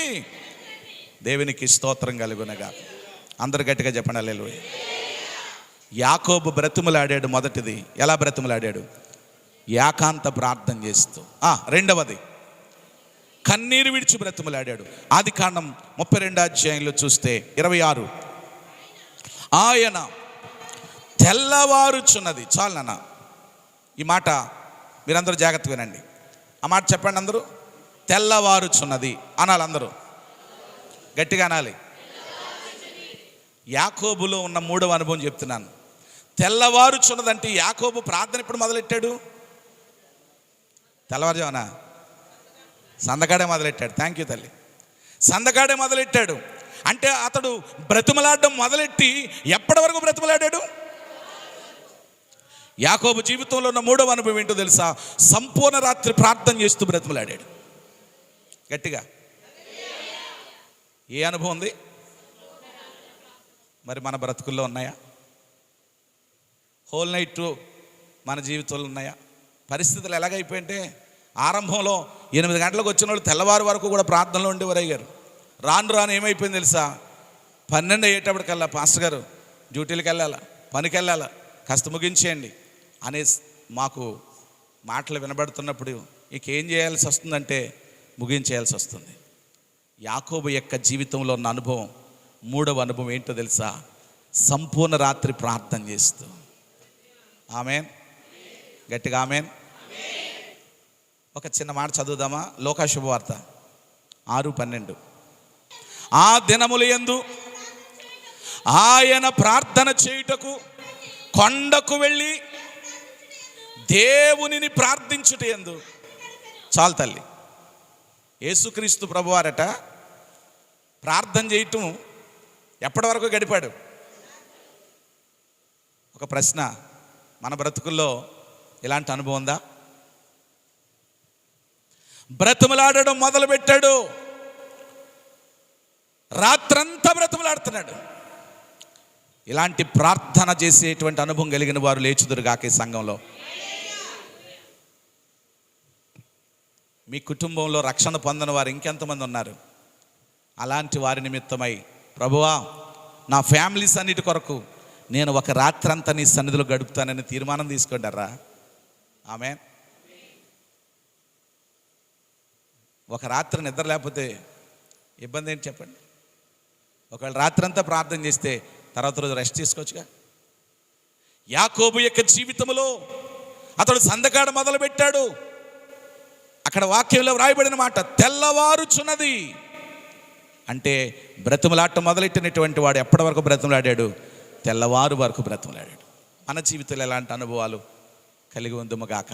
దేవునికి స్తోత్రం కలుగునగా. అందరు గట్టిగా చెప్పండి హల్లెలూయా. యాకోబు బ్రతిమలాడాడు. మొదటిది ఎలా బ్రతిమలాడాడు? ఏకాంత ప్రార్థన చేస్తూ. 2వది కన్నీరు విడిచి బ్రతిమలాడాడు. ఆదికాండం 32వ అధ్యాయంలో చూస్తే 26, ఆయన తెల్లవారుచున్నది. చాలు నాన్న, ఈ మాట మీరందరూ జాగ్రత్తగా వినండి. ఆ మాట చెప్పండి అందరూ. తెల్లవారుచున్నది అనాలి, అందరూ గట్టిగా అనాలి. యాకోబులో ఉన్న 3వ అనుభవం చెప్తున్నాను. తెల్లవారుచున్నదంటే యాకోబు ప్రార్థన ఎప్పుడు మొదలెట్టాడు? తెల్లవారుజామున సందకాడే మొదలెట్టాడు. థ్యాంక్ యూ తల్లి. సందకాడే మొదలెట్టాడు. అంటే అతడు బ్రతిమలాడడం మొదలెట్టి ఎప్పటి వరకు బ్రతిమలాడాడు? యాకోబు జీవితంలో ఉన్న మూడవ అనుభవం ఏంటో తెలుసా? సంపూర్ణ రాత్రి ప్రార్థన చేస్తూ బ్రతిమలాడాడు. గట్టిగా ఏ అనుభవం ఉంది? మరి మన బ్రతుకుల్లో ఉన్నాయా? హోల్ నైట్ మన జీవితంలో ఉన్నాయా? పరిస్థితులు ఎలాగైపోయింటే ఆరంభంలో 8 గంటలకు వచ్చిన వాళ్ళు తెల్లవారు వరకు కూడా ప్రార్థనలో ఉండేవారు అయ్యారు. రాను రాను ఏమైపోయింది తెలుసా? 12 అయ్యేటప్పటికల్లా పాస్టర్ గారు డ్యూటీలకు వెళ్ళాలా, పనికి వెళ్ళాలా, కాస్త ముగించేయండి అనే మాకు మాటలు వినబడుతున్నప్పుడు ఇంకేం చేయాల్సి వస్తుందంటే ముగించేయాల్సి వస్తుంది. యాకోబు యొక్క జీవితంలో ఉన్న అనుభవం, మూడవ అనుభవం ఏంటో తెలుసా? సంపూర్ణ రాత్రి ప్రార్థన చేస్తూ. ఆమేన్, గట్టిగా ఆమేన్. ఒక చిన్న మాట చదువుదామా? లోకా శుభవార్త 6:12. ఆ దినములు యందు ఆయన ప్రార్థన చేయుటకు కొండకు వెళ్ళి దేవునిని ప్రార్థించుట యందు. చాలు తల్లి, యేసుక్రీస్తు ప్రభువారట ప్రార్థన చేయటం ఎప్పటి వరకు గడిపాడు? ఒక ప్రశ్న, మన బ్రతుకుల్లో ఇలాంటి అనుభవం ఉందా? బ్రతుములాడడం మొదలుపెట్టాడు, రాత్రంతా బ్రతుములాడుతున్నాడు. ఇలాంటి ప్రార్థన చేసేటువంటి అనుభవం కలిగిన వారు లేచుదురుగాక ఈ సంఘంలో. మీ కుటుంబంలో రక్షణ పొందిన వారు ఇంకెంతమంది ఉన్నారు? అలాంటి వారి నిమిత్తమై ప్రభువా, నా ఫ్యామిలీస్ అన్నిటి కొరకు నేను ఒక రాత్రంతా నీ సన్నిధిలో గడుపుతానని తీర్మానం తీసుకుంటారా? ఆమేన్. ఒక రాత్రి నిద్ర లేకపోతే ఇబ్బంది ఏంటి చెప్పండి? ఒకవేళ రాత్రంతా ప్రార్థన చేస్తే తర్వాత రోజు రెస్ట్ చేసుకోవచ్చుగా. యాకోబు యొక్క జీవితంలో అతడు సందకాడ మొదలుపెట్టాడు. అక్కడ వాక్యంలో వ్రాయబడిన మాట తెల్లవారుచున్నది అంటే బ్రతిమలాట మొదలెట్టినటువంటి వాడు ఎప్పటి వరకు బ్రతిమలాడాడు? తెల్లవారు వరకు బ్రతిమలాడాడు. మన జీవితంలో ఎలాంటి అనుభవాలు కలిగి ఉందుముగాక.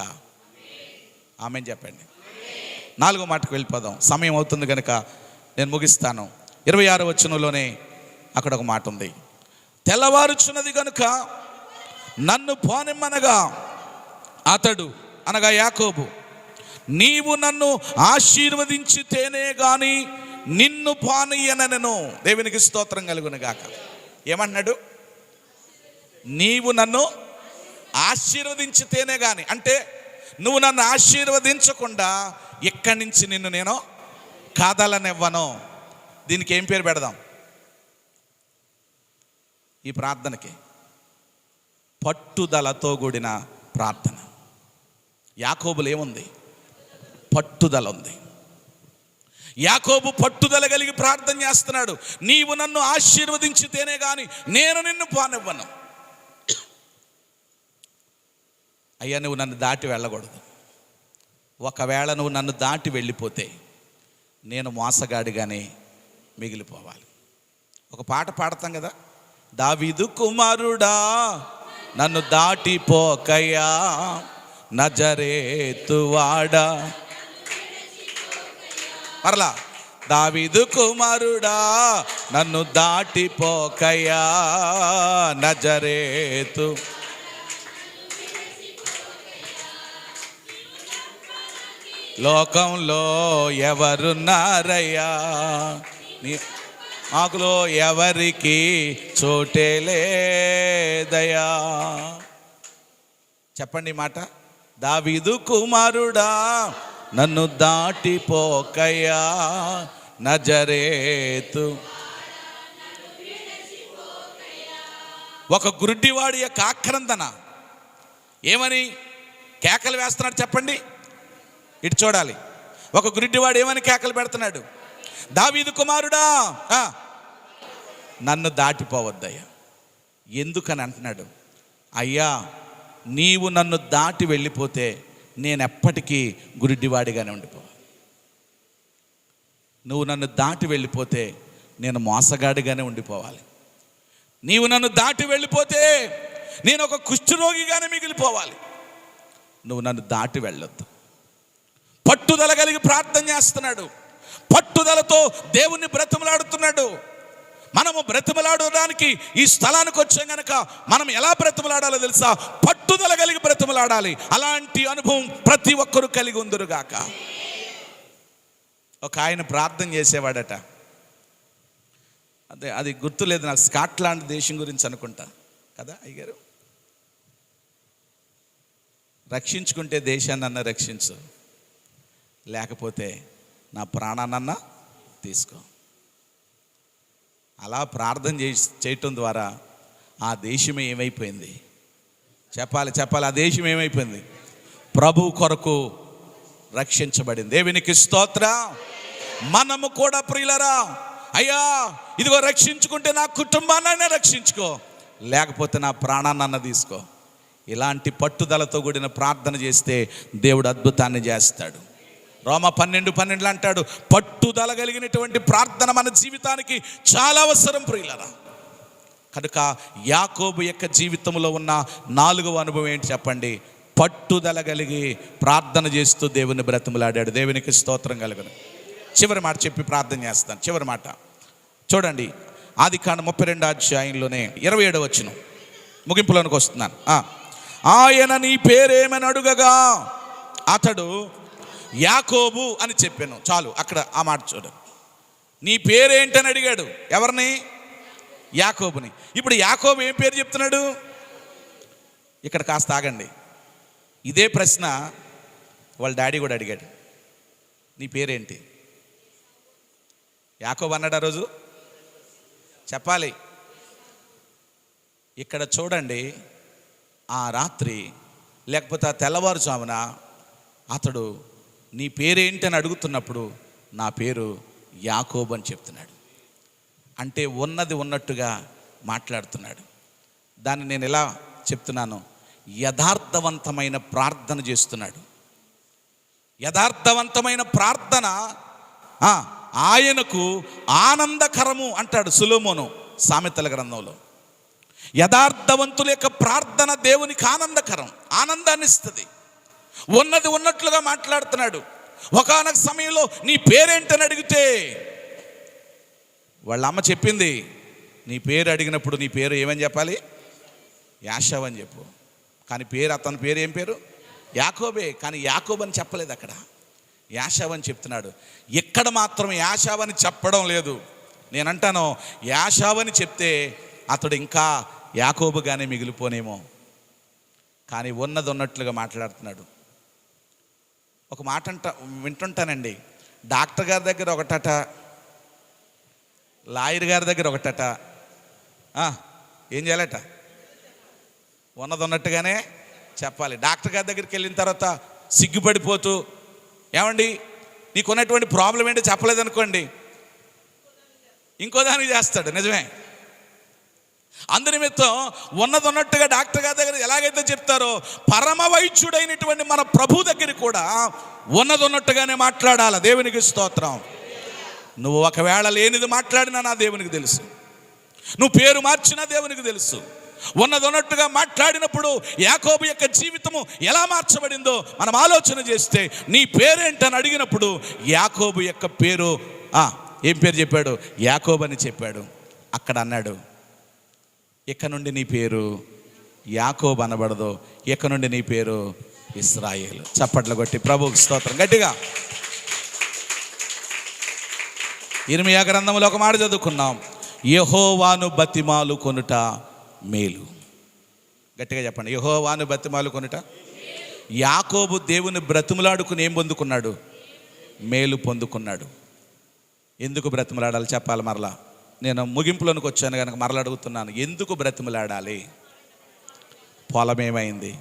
ఆమేన్ చెప్పండి. 4వ మాటకు వెళ్ళిపోదాం, సమయం అవుతుంది కనుక నేను ముగిస్తాను. 26వ వచనంలోనే అక్కడ ఒక మాట ఉంది. తెల్లవారుచున్నది కనుక నన్ను పోనిమ్మనగా అతడు, అనగా యాకోబు, నీవు నన్ను ఆశీర్వదించితేనే గాని నిన్ను పోనీయనెను. దేవునికి స్తోత్రం కలుగును గాక. ఏమన్నాడు? నీవు నన్ను ఆశీర్వదించితేనే గాని, అంటే నువ్వు నన్ను ఆశీర్వదించకుండా ఇక్కడి నుంచి నిన్ను నేను కాదాలనివ్వను. దీనికి ఏం పేరు పెడదాం? ఈ ప్రార్థనకి పట్టుదలతో కూడిన ప్రార్థన. యాకోబులో ఏముంది? పట్టుదల ఉంది. యాకోబు పట్టుదల కలిగి ప్రార్థన చేస్తున్నాడు. నీవు నన్ను ఆశీర్వదించితేనే కానీ నేను నిన్ను పోనివ్వను. అయ్యా, నువ్వు నన్ను దాటి వెళ్ళకూడదు. ఒకవేళ నువ్వు నన్ను దాటి వెళ్ళిపోతే నేను మోసగాడిగానే మిగిలిపోవాలి. ఒక పాట పాడతాం కదా, దావీదు కుమారుడా నన్ను దాటిపోకయ్యా, నజరేతువాడా. మరలా, దావీదు కుమారుడా నన్ను దాటిపోకయ్యా, నజరేతు. లోకంలో ఎవరున్నారయ్యా, మాకులో ఎవరికి చోటే లేదయ్యా. చెప్పండి మాట. దావీదు కుమారుడా నన్ను దాటిపోకయ్యా, నజరేతు. ఒక గుడ్డివాడి యొక్క ఆక్రందన ఏమని కేకలు వేస్తున్నాడు చెప్పండి? ఇటు చూడాలి. ఒక గుడ్డివాడు ఏమని కేకలు పెడుతున్నాడు? దావీదు కుమారుడా నన్ను దాటిపోవద్దయ్యా. ఎందుకని అంటున్నాడు? అయ్యా, నీవు నన్ను దాటి వెళ్ళిపోతే నేను ఎప్పటికీ గుడ్డివాడిగానే ఉండిపోవాలి. నువ్వు నన్ను దాటి వెళ్ళిపోతే నేను మోసగాడిగానే ఉండిపోవాలి. నీవు నన్ను దాటి వెళ్ళిపోతే నేను ఒక కుష్ఠరోగిగానే మిగిలిపోవాలి. నువ్వు నన్ను దాటి వెళ్ళొద్దు. పట్టుదల కలిగి ప్రార్థన చేస్తున్నాడు. పట్టుదలతో దేవుణ్ణి బ్రతిమలాడుతున్నాడు. మనము బ్రతిమలాడడానికి ఈ స్థలానికి వచ్చాం గనక మనం ఎలా బ్రతిమలాడాలో తెలుసా? పట్టుదల కలిగి బ్రతిమలాడాలి. అలాంటి అనుభవం ప్రతి ఒక్కరూ కలిగి ఉందరుగాక. ఒక ఆయన ప్రార్థన చేసేవాడట, అది గుర్తులేదు నాకు, స్కాట్లాండ్ దేశం గురించి అనుకుంటా కదా అయ్యగారు. రక్షించుకుంటే దేశాన్నన్నా రక్షించు, లేకపోతే నా ప్రాణాన్నన్నా తీసుకో. అలా ప్రార్థన చేయటం ద్వారా ఆ దేశమే ఏమైపోయింది చెప్పాలి. ఆ దేశం ఏమైపోయింది? ప్రభు కొరకు రక్షించబడింది. దేవునికి స్తోత్రం. మనము కూడా ప్రియులరా, అయ్యా ఇదిగో రక్షించుకుంటే నా కుటుంబాన్ని రక్షించుకో, లేకపోతే నా ప్రాణాన్న తీసుకో. ఇలాంటి పట్టుదలతో కూడిన ప్రార్థన చేస్తే దేవుడు అద్భుతాన్ని చేస్తాడు. రోమా 12:12 అంటాడు, పట్టుదల కలిగినటువంటి ప్రార్థన మన జీవితానికి చాలా అవసరం ప్రియులరా. కనుక యాకోబు యొక్క జీవితంలో ఉన్న 4వ అనుభవం ఏంటి చెప్పండి? పట్టుదల కలిగి ప్రార్థన చేస్తూ దేవుని బ్రతిమలాడాడు. దేవునికి స్తోత్రం కలుగును. చివరి మాట చెప్పి ప్రార్థన చేస్తాను. చివరి మాట చూడండి, ఆదికాండం 32వ అధ్యాయంలోనే 27వ వచనం, ముగింపులోనికి వస్తున్నాను. ఆయన నీ పేరేమని అడుగగా అతడు యాకోబు అని చెప్పాను. చాలు, అక్కడ ఆ మాట చూడు. నీ పేరేంటని అడిగాడు. ఎవరిని? యాకోబుని. ఇప్పుడు యాకోబు ఏం పేరు చెప్తున్నాడు? ఇక్కడ కాస్త ఆగండి. ఇదే ప్రశ్న వాళ్ళ డాడీ కూడా అడిగాడు, నీ పేరేంటి? యాకోబు అన్నాడు ఆ రోజు? చెప్పాలి. ఇక్కడ చూడండి, ఆ రాత్రి లేకపోతే ఆ తెల్లవారుజామున అతడు నీ పేరేంటి అని అడుగుతున్నప్పుడు నా పేరు యాకోబు అని చెప్తున్నాడు. అంటే ఉన్నది ఉన్నట్టుగా మాట్లాడుతున్నాడు. దాన్ని నేను ఎలా చెప్తున్నాను? యథార్థవంతమైన ప్రార్థన చేస్తున్నాడు. యథార్థవంతమైన ప్రార్థన ఆయనకు ఆనందకరము అంటాడు సొలొమోను సామెతల గ్రంథంలో. యథార్థవంతుల యొక్క ప్రార్థన దేవునికి ఆనందకరం, ఆనందాన్ని ఇస్తుంది. ఉన్నది ఉన్నట్లుగా మాట్లాడుతున్నాడు. ఒకానొక సమయంలో నీ పేరేంటని అడిగితే వాళ్ళ అమ్మ చెప్పింది, నీ పేరు అడిగినప్పుడు నీ పేరు ఏమని చెప్పాలి? యాషావు అని చెప్పు. కానీ పేరు, అతని పేరు ఏం పేరు? యాకోబే. కానీ యాకోబు అని చెప్పలేదు, అక్కడ యాషావు అని చెప్తున్నాడు. ఇక్కడ మాత్రం యాషావు అని చెప్పడం లేదు. నేనంటాను, యాషావు అని చెప్తే అతడు ఇంకా యాకోబుగానే మిగిలిపోనేమో. కానీ ఉన్నది ఉన్నట్లుగా మాట్లాడుతున్నాడు. ఒక మాట వింటుంటానండి, డాక్టర్ గారి దగ్గర ఒకటట, లాయర్ గారి దగ్గర ఒకటట. ఏం చేయాలట? ఉన్నది ఉన్నట్టుగానే చెప్పాలి. డాక్టర్ గారి దగ్గరికి వెళ్ళిన తర్వాత సిగ్గుపడిపోతూ, ఏమండి నీకున్నటువంటి ప్రాబ్లం ఏంటో చెప్పలేదనుకోండి, ఇంకో దానికి చేస్తాడు. నిజమే. అందునిమిత్తం ఉన్నది ఉన్నట్టుగా డాక్టర్ గారి దగ్గర ఎలాగైతే చెప్తారో, పరమ వైద్యుడైనటువంటి మన ప్రభు దగ్గర కూడా ఉన్నది ఉన్నట్టుగానే మాట్లాడాలి. దేవునికి స్తోత్రం. నువ్వు ఒకవేళ లేనిది మాట్లాడినా నా దేవునికి తెలుసు, నువ్వు పేరు మార్చినా దేవునికి తెలుసు. ఉన్నది ఉన్నట్టుగా మాట్లాడినప్పుడు యాకోబు యొక్క జీవితము ఎలా మార్చబడిందో మనం ఆలోచన చేస్తే, నీ పేరేంటని అడిగినప్పుడు యాకోబు యొక్క పేరు ఏం పేరు చెప్పాడు? యాకోబు అని చెప్పాడు. అక్కడ అన్నాడు, ఇక నుండి నీ పేరు యాకోబు అనబడదు, ఇక నుండి నీ పేరు ఇశ్రాయేలు. చప్పట్లు కొట్టి ప్రభువుకి స్తోత్రం గట్టిగా. ఇర్మియా గ్రంథంలో ఒక మాట చదువుకున్నాం, యెహోవాను బతిమాలు కొనుట మేలు. గట్టిగా చెప్పండి, యెహోవాను బతిమాలు కొనుట. యాకోబు దేవుని బ్రతిమలాడుకుని ఏం పొందుకున్నాడు? మేలు పొందుకున్నాడు. ఎందుకు బ్రతిమలాడాలి చెప్పాలి. మరలా నేను ముగింపులోనికి వచ్చాను కనుక మరలా అడుగుతున్నాను, ఎందుకు బ్రతిమలాడాలి? పొలం ఏమైంది?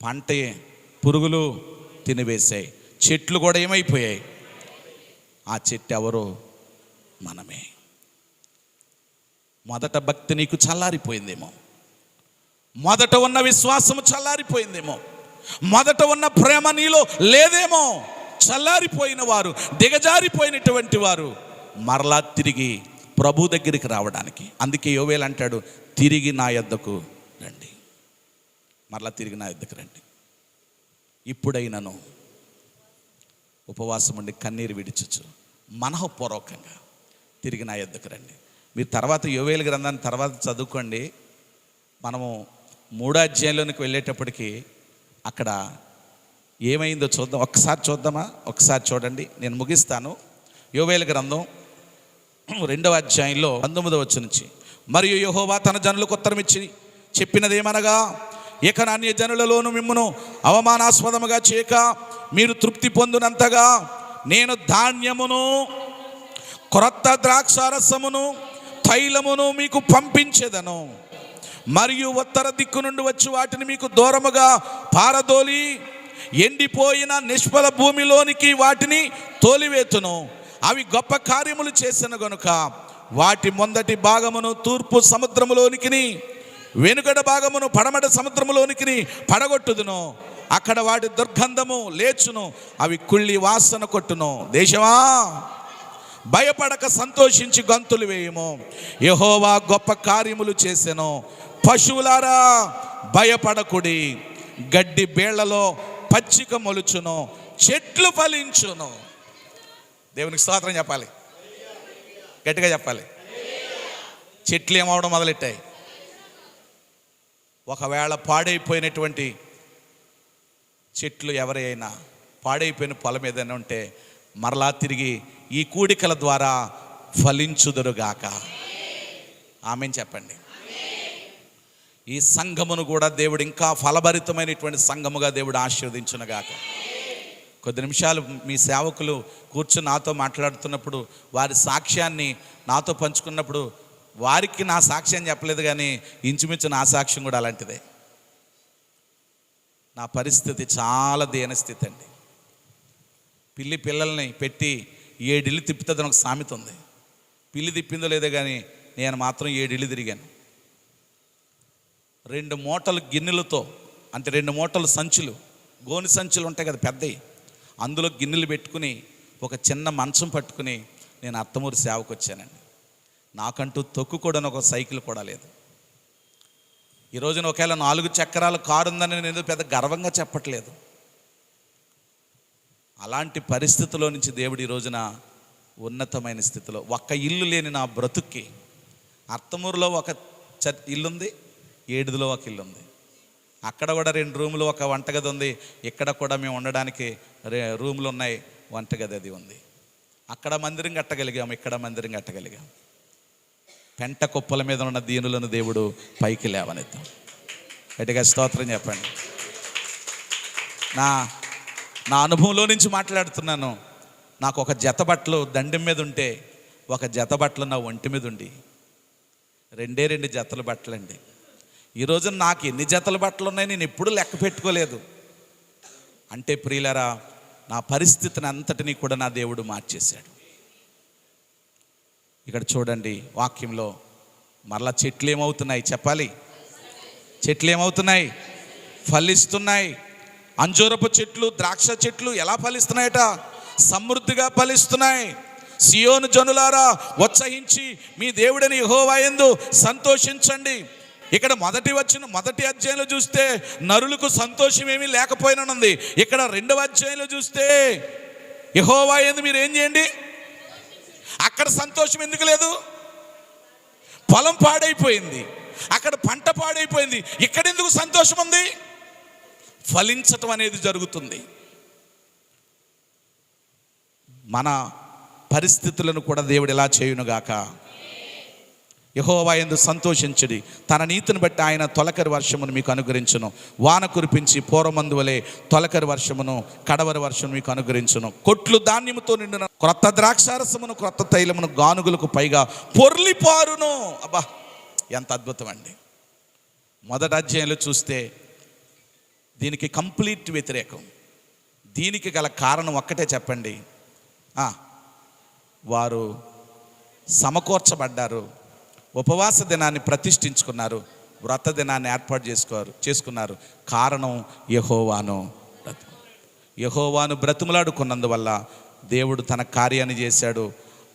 పంట పురుగులు తినివేశాయి, చెట్లు కూడా ఏమైపోయాయి? ఆ చెట్టు ఎవరు? మనమే. మొదట భక్తి నీకు చల్లారిపోయిందేమో, మొదట ఉన్న విశ్వాసము చల్లారిపోయిందేమో, మొదట ఉన్న ప్రేమ నీలో లేదేమో. చల్లారిపోయిన వారు, దిగజారిపోయినటువంటి వారు మరలా తిరిగి ప్రభు దగ్గరికి రావడానికి, అందుకే యోవేలు అంటాడు, తిరిగి నా యొద్దకు రండి. మరలా తిరిగి నా యొద్దకు రండి. ఇప్పుడైనను ఉపవాసం ఉండి కన్నీరు విడిచచ్చు, మనఃపూర్వకంగా తిరిగి నా యొద్దకు రండి. మీరు తర్వాత యోవేలు గ్రంథాన్ని తర్వాత చదువుకోండి. మనము 3వ అధ్యాయంలోనికి వెళ్ళేటప్పటికి అక్కడ ఏమైందో చూద్దాం. ఒక్కసారి చూద్దామా? ఒకసారి చూడండి, నేను ముగిస్తాను. యోవేలు గ్రంథం 2వ అధ్యాయంలో 19వ వచనం నుంచి, మరియు యెహోవా తన జనులకు ఉత్తరం ఇచ్చి చెప్పినదేమనగా, ఇక అన్య జనులలోను మిమ్మును అవమానాస్పదముగా చేయక మీరు తృప్తి పొందినంతగా నేను ధాన్యమును, క్రొత్త ద్రాక్షారసమును, తైలమును మీకు పంపించెదను. మరియు ఉత్తర దిక్కు నుండి వచ్చి వాటిని మీకు దూరముగా పారదోలి ఎండిపోయిన నిష్ఫల భూమిలోనికి వాటిని తోలివేతును. అవి గొప్ప కార్యములు చేసిన గనుక వాటి మొదటి భాగమును తూర్పు సముద్రములోనికి, వెనుకడ భాగమును పడమట సముద్రములోనికి పడగొట్టుదును. అక్కడ వాటి దుర్గంధము లేచును, అవి కుళ్ళి వాసన కొట్టును. దేశమా, భయపడక సంతోషించి గంతులు వేయము, యెహోవా గొప్ప కార్యములు చేసెను. పశువులారా భయపడకుడి, గడ్డి బేళ్లలో పచ్చిక మొలుచును, చెట్లు ఫలించును. దేవునికి స్తోత్రం చెప్పాలి, గట్టిగా చెప్పాలి. చెట్లు ఏమవడం మొదలెట్టాయి. ఒకవేళ పాడైపోయినటువంటి చెట్లు ఎవరైనా, పాడైపోయిన పొలం ఏదైనా ఉంటే మరలా తిరిగి ఈ కూడికల ద్వారా ఫలించుదురుగాక. ఆమేన్ చెప్పండి. ఈ సంఘమును కూడా దేవుడు ఇంకా ఫలభరితమైనటువంటి సంఘముగా దేవుడు ఆశీర్వదించునుగాక. కొద్ది నిమిషాలు మీ సేవకులు కూర్చుని నాతో మాట్లాడుతున్నప్పుడు, వారి సాక్ష్యాన్ని నాతో పంచుకున్నప్పుడు, వారికి నా సాక్ష్యం చెప్పలేదు కానీ ఇంచుమించు నా సాక్ష్యం కూడా అలాంటిదే. నా పరిస్థితి చాలా దీనస్థితి అండి. పిల్లల్ని పెట్టి 7 ఇళ్ళు తిప్పుతుందని ఒక సామెత ఉంది. పిల్లి తిప్పిందో లేదో కానీ నేను మాత్రం 7 ఇళ్ళు తిరిగాను. 2 మూటలు గిన్నెలతో, అంటే 2 మూటలు సంచులు, గోని సంచులు ఉంటాయి కదా పెద్దవి, అందులో గిన్నెలు పెట్టుకుని ఒక చిన్న మంచం పట్టుకుని నేను అత్తమూరు సేవకు వచ్చానండి. నాకంటూ తొక్కుకోవడానికి ఒక సైకిల్ కూడా లేదు. ఈ రోజున ఒకవేళ 4 చక్రాల కారు ఉందని నేను పెద్ద గర్వంగా చెప్పట్లేదు. అలాంటి పరిస్థితిలో నుంచి దేవుడు ఈ రోజున ఉన్నతమైన స్థితిలో, ఒక్క ఇల్లు లేని నా బ్రతుక్కి, అత్తమూరులో ఒక ఇల్లుంది, ఏడుదిలో ఒక ఇల్లు ఉంది, అక్కడ కూడా 2 రూములు, ఒక వంటగది ఉంది, ఇక్కడ కూడా మేము ఉండడానికి రూములు ఉన్నాయి, వంటగది అది ఉంది. అక్కడ మందిరం కట్టగలిగాం, ఇక్కడ మందిరం కట్టగలిగాం. పెంట కుప్పల మీద ఉన్న దీనులను దేవుడు పైకి లేవనెత్తాం. గట్టిగా స్తోత్రం చెప్పండి. నా అనుభవంలో నుంచి మాట్లాడుతున్నాను. నాకు ఒక జత బట్టలు దండం మీద ఉంటే, ఒక జత బట్టలు నా ఒంటి మీద ఉండి, 2 జతల బట్టలండి. ఈరోజు నాకు ఎన్ని జతల బట్టలు ఉన్నాయి నేను ఎప్పుడూ లెక్క పెట్టుకోలేదు. అంటే ప్రియులారా, నా పరిస్థితిని అంతటినీ కూడా నా దేవుడు మార్చేశాడు. ఇక్కడ చూడండి వాక్యంలో మరలా చెట్లు ఏమవుతున్నాయి చెప్పాలి. చెట్లు ఏమవుతున్నాయి? ఫలిస్తున్నాయి. అంజూరపు చెట్లు, ద్రాక్ష చెట్లు ఎలా ఫలిస్తున్నాయట? సమృద్ధిగా ఫలిస్తున్నాయి. సియోను జనులారా ఉత్సహించి మీ దేవుడని యెహోవా యందు సంతోషించండి. ఇక్కడ మొదటి అధ్యాయంలో చూస్తే నరులకు సంతోషం ఏమీ లేకపోయిననుంది. ఇక్కడ 2వ అధ్యాయంలో చూస్తే యెహోవా యందు మీరు ఏం చేయండి. అక్కడ సంతోషం ఎందుకు లేదు? పొలం పాడైపోయింది, అక్కడ పంట పాడైపోయింది, ఇక్కడ ఎందుకు సంతోషం ఉంది? ఫలించటం అనేది జరుగుతుంది. మన పరిస్థితులను కూడా దేవుడు ఎలా చేయునుగాక. యెహోవా యందు సంతోషించుడి, తన నీతిని బట్టి ఆయన తొలకరి వర్షమును మీకు అనుగ్రహించును. వాన కురిపించి పూర్వమందు వలె తొలకరి వర్షమును, కడవరి వర్షమును మీకు అనుగ్రహించును. కొట్లు ధాన్యముతో నిండిన క్రొత్త ద్రాక్షారసమును, క్రొత్త తైలమును గానుగులకు పైగా పొర్లిపారును. అబ్బా, ఎంత అద్భుతం అండి. మొదటి అధ్యాయంలో చూస్తే దీనికి కంప్లీట్ వ్యతిరేకం. దీనికి గల కారణం ఒక్కటే చెప్పండి. వారు సమకూర్చబడ్డారు, ఉపవాస దినాన్ని ప్రతిష్ఠించుకున్నారు, వ్రత దినాన్ని ఏర్పాటు చేసుకున్నారు. కారణం యెహోవాను బ్రతిమలాడుకున్నందువల్ల దేవుడు తన కార్యాన్ని చేశాడు.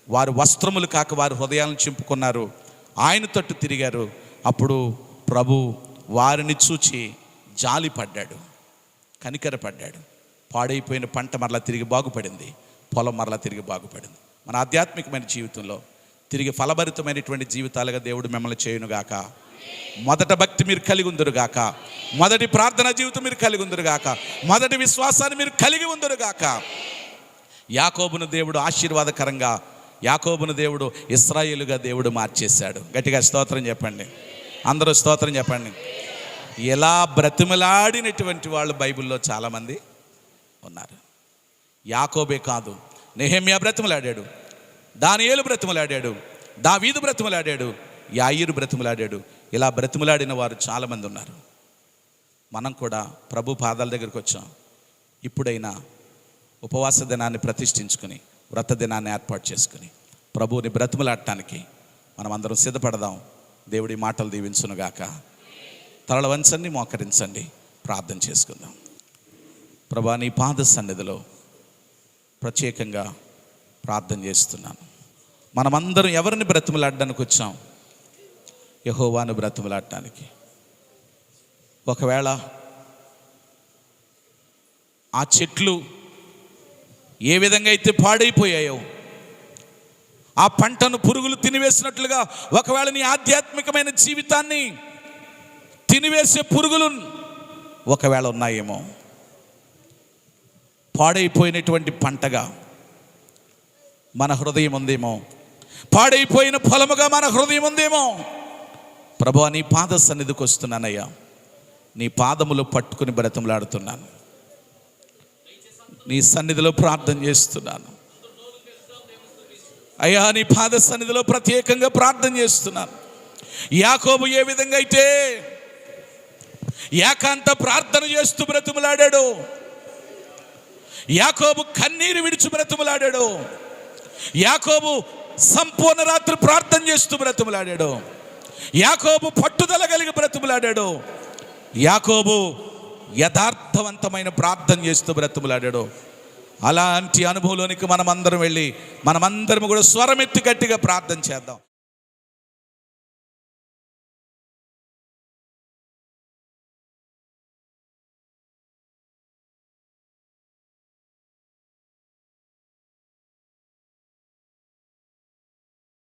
వారు వస్త్రములు కాక వారి హృదయాలను చింపుకున్నారు, ఆయన తట్టు తిరిగారు. అప్పుడు ప్రభు వారిని చూచి జాలి పడ్డాడు, కనికరపడ్డాడు. పాడైపోయిన పంట మరలా తిరిగి బాగుపడింది, పొలం మరలా తిరిగి బాగుపడింది. మన ఆధ్యాత్మికమైన జీవితంలో తిరిగి ఫలభరితమైనటువంటి జీవితాలుగా దేవుడు మిమ్మల్ని చేయునుగాక. మొదట భక్తి మీరు కలిగి ఉందురుగాక, మొదటి ప్రార్థన జీవితం మీరు కలిగి ఉందురుగాక, మొదటి విశ్వాసాన్ని మీరు కలిగి ఉందురుగాక. యాకోబును దేవుడు ఆశీర్వాదకరంగా, యాకోబును దేవుడు ఇశ్రాయేలుగా దేవుడు మార్చేశాడు. గట్టిగా స్తోత్రం చెప్పండి, అందరూ స్తోత్రం చెప్పండి. ఎలా బ్రతిమలాడినటువంటి వాళ్ళు బైబిల్లో చాలామంది ఉన్నారు. యాకోబే కాదు, నెహెమ్యా బ్రతిమలాడాడు, దానియేలు బ్రతిమలాడాడు, దావీదు బ్రతిమలాడాడు, యాయీరు బ్రతిమలాడాడు. ఇలా బ్రతిమలాడిన వారు చాలామంది ఉన్నారు. మనం కూడా ప్రభు పాదాల దగ్గరికి వచ్చాం. ఇప్పుడైనా ఉపవాస దినాన్ని ప్రతిష్ఠించుకుని, వ్రత దినాన్ని ఏర్పాటు చేసుకుని ప్రభువుని బ్రతిమలాడటానికి మనం అందరం సిద్ధపడదాం. దేవుడి మాటలు దీవించునుగాక. తలల వంచండి, మోకరించండి, ప్రార్థన చేసుకుందాం. ప్రభా, నీ పాద సన్నిధిలో ప్రత్యేకంగా ప్రార్థన చేస్తున్నాను. మనమందరం ఎవరిని బ్రతిమలాడడానికి వచ్చాం? యెహోవాను బ్రతిమలాడటానికి. ఒకవేళ ఆ చెట్లు ఏ విధంగా అయితే పాడైపోయాయో, ఆ పంటను పురుగులు తినివేసినట్లుగా ఒకవేళ నీ ఆధ్యాత్మికమైన జీవితాన్ని తినివేసే పురుగులు ఒకవేళ ఉన్నాయేమో, పాడైపోయినటువంటి పంటగా మన హృదయం ఉందేమో, పాడైపోయిన పొలముగా మన హృదయం ఉందేమో. ప్రభువా, నీ పాద సన్నిధికి వస్తున్నానయ్యా, నీ పాదములు పట్టుకుని బ్రతిమలాడుతున్నాను, నీ సన్నిధిలో ప్రార్థన చేస్తున్నాను అయ్యా. నీ పాద సన్నిధిలో ప్రత్యేకంగా ప్రార్థన చేస్తున్నాను. యాకోబు ఏ విధంగా అయితే ఏకాంత ప్రార్థన చేస్తూ బ్రతిమలాడాడు, యాకోబు కన్నీరు విడిచి బ్రతిమలాడాడు, యాకోబు సంపూర్ణ రాత్రి ప్రార్థన చేస్తూ బ్రతిమలాడాడు, యాకోబు పట్టుదల కలిగి బ్రతిమలాడాడు, యాకోబు యథార్థవంతమైన ప్రార్థన చేస్తూ బ్రతిమలాడాడు. అలాంటి అనుభవంలోనికి మనమందరం వెళ్ళి మనమందరం కూడా స్వరమెత్తి గట్టిగా ప్రార్థన చేద్దాం.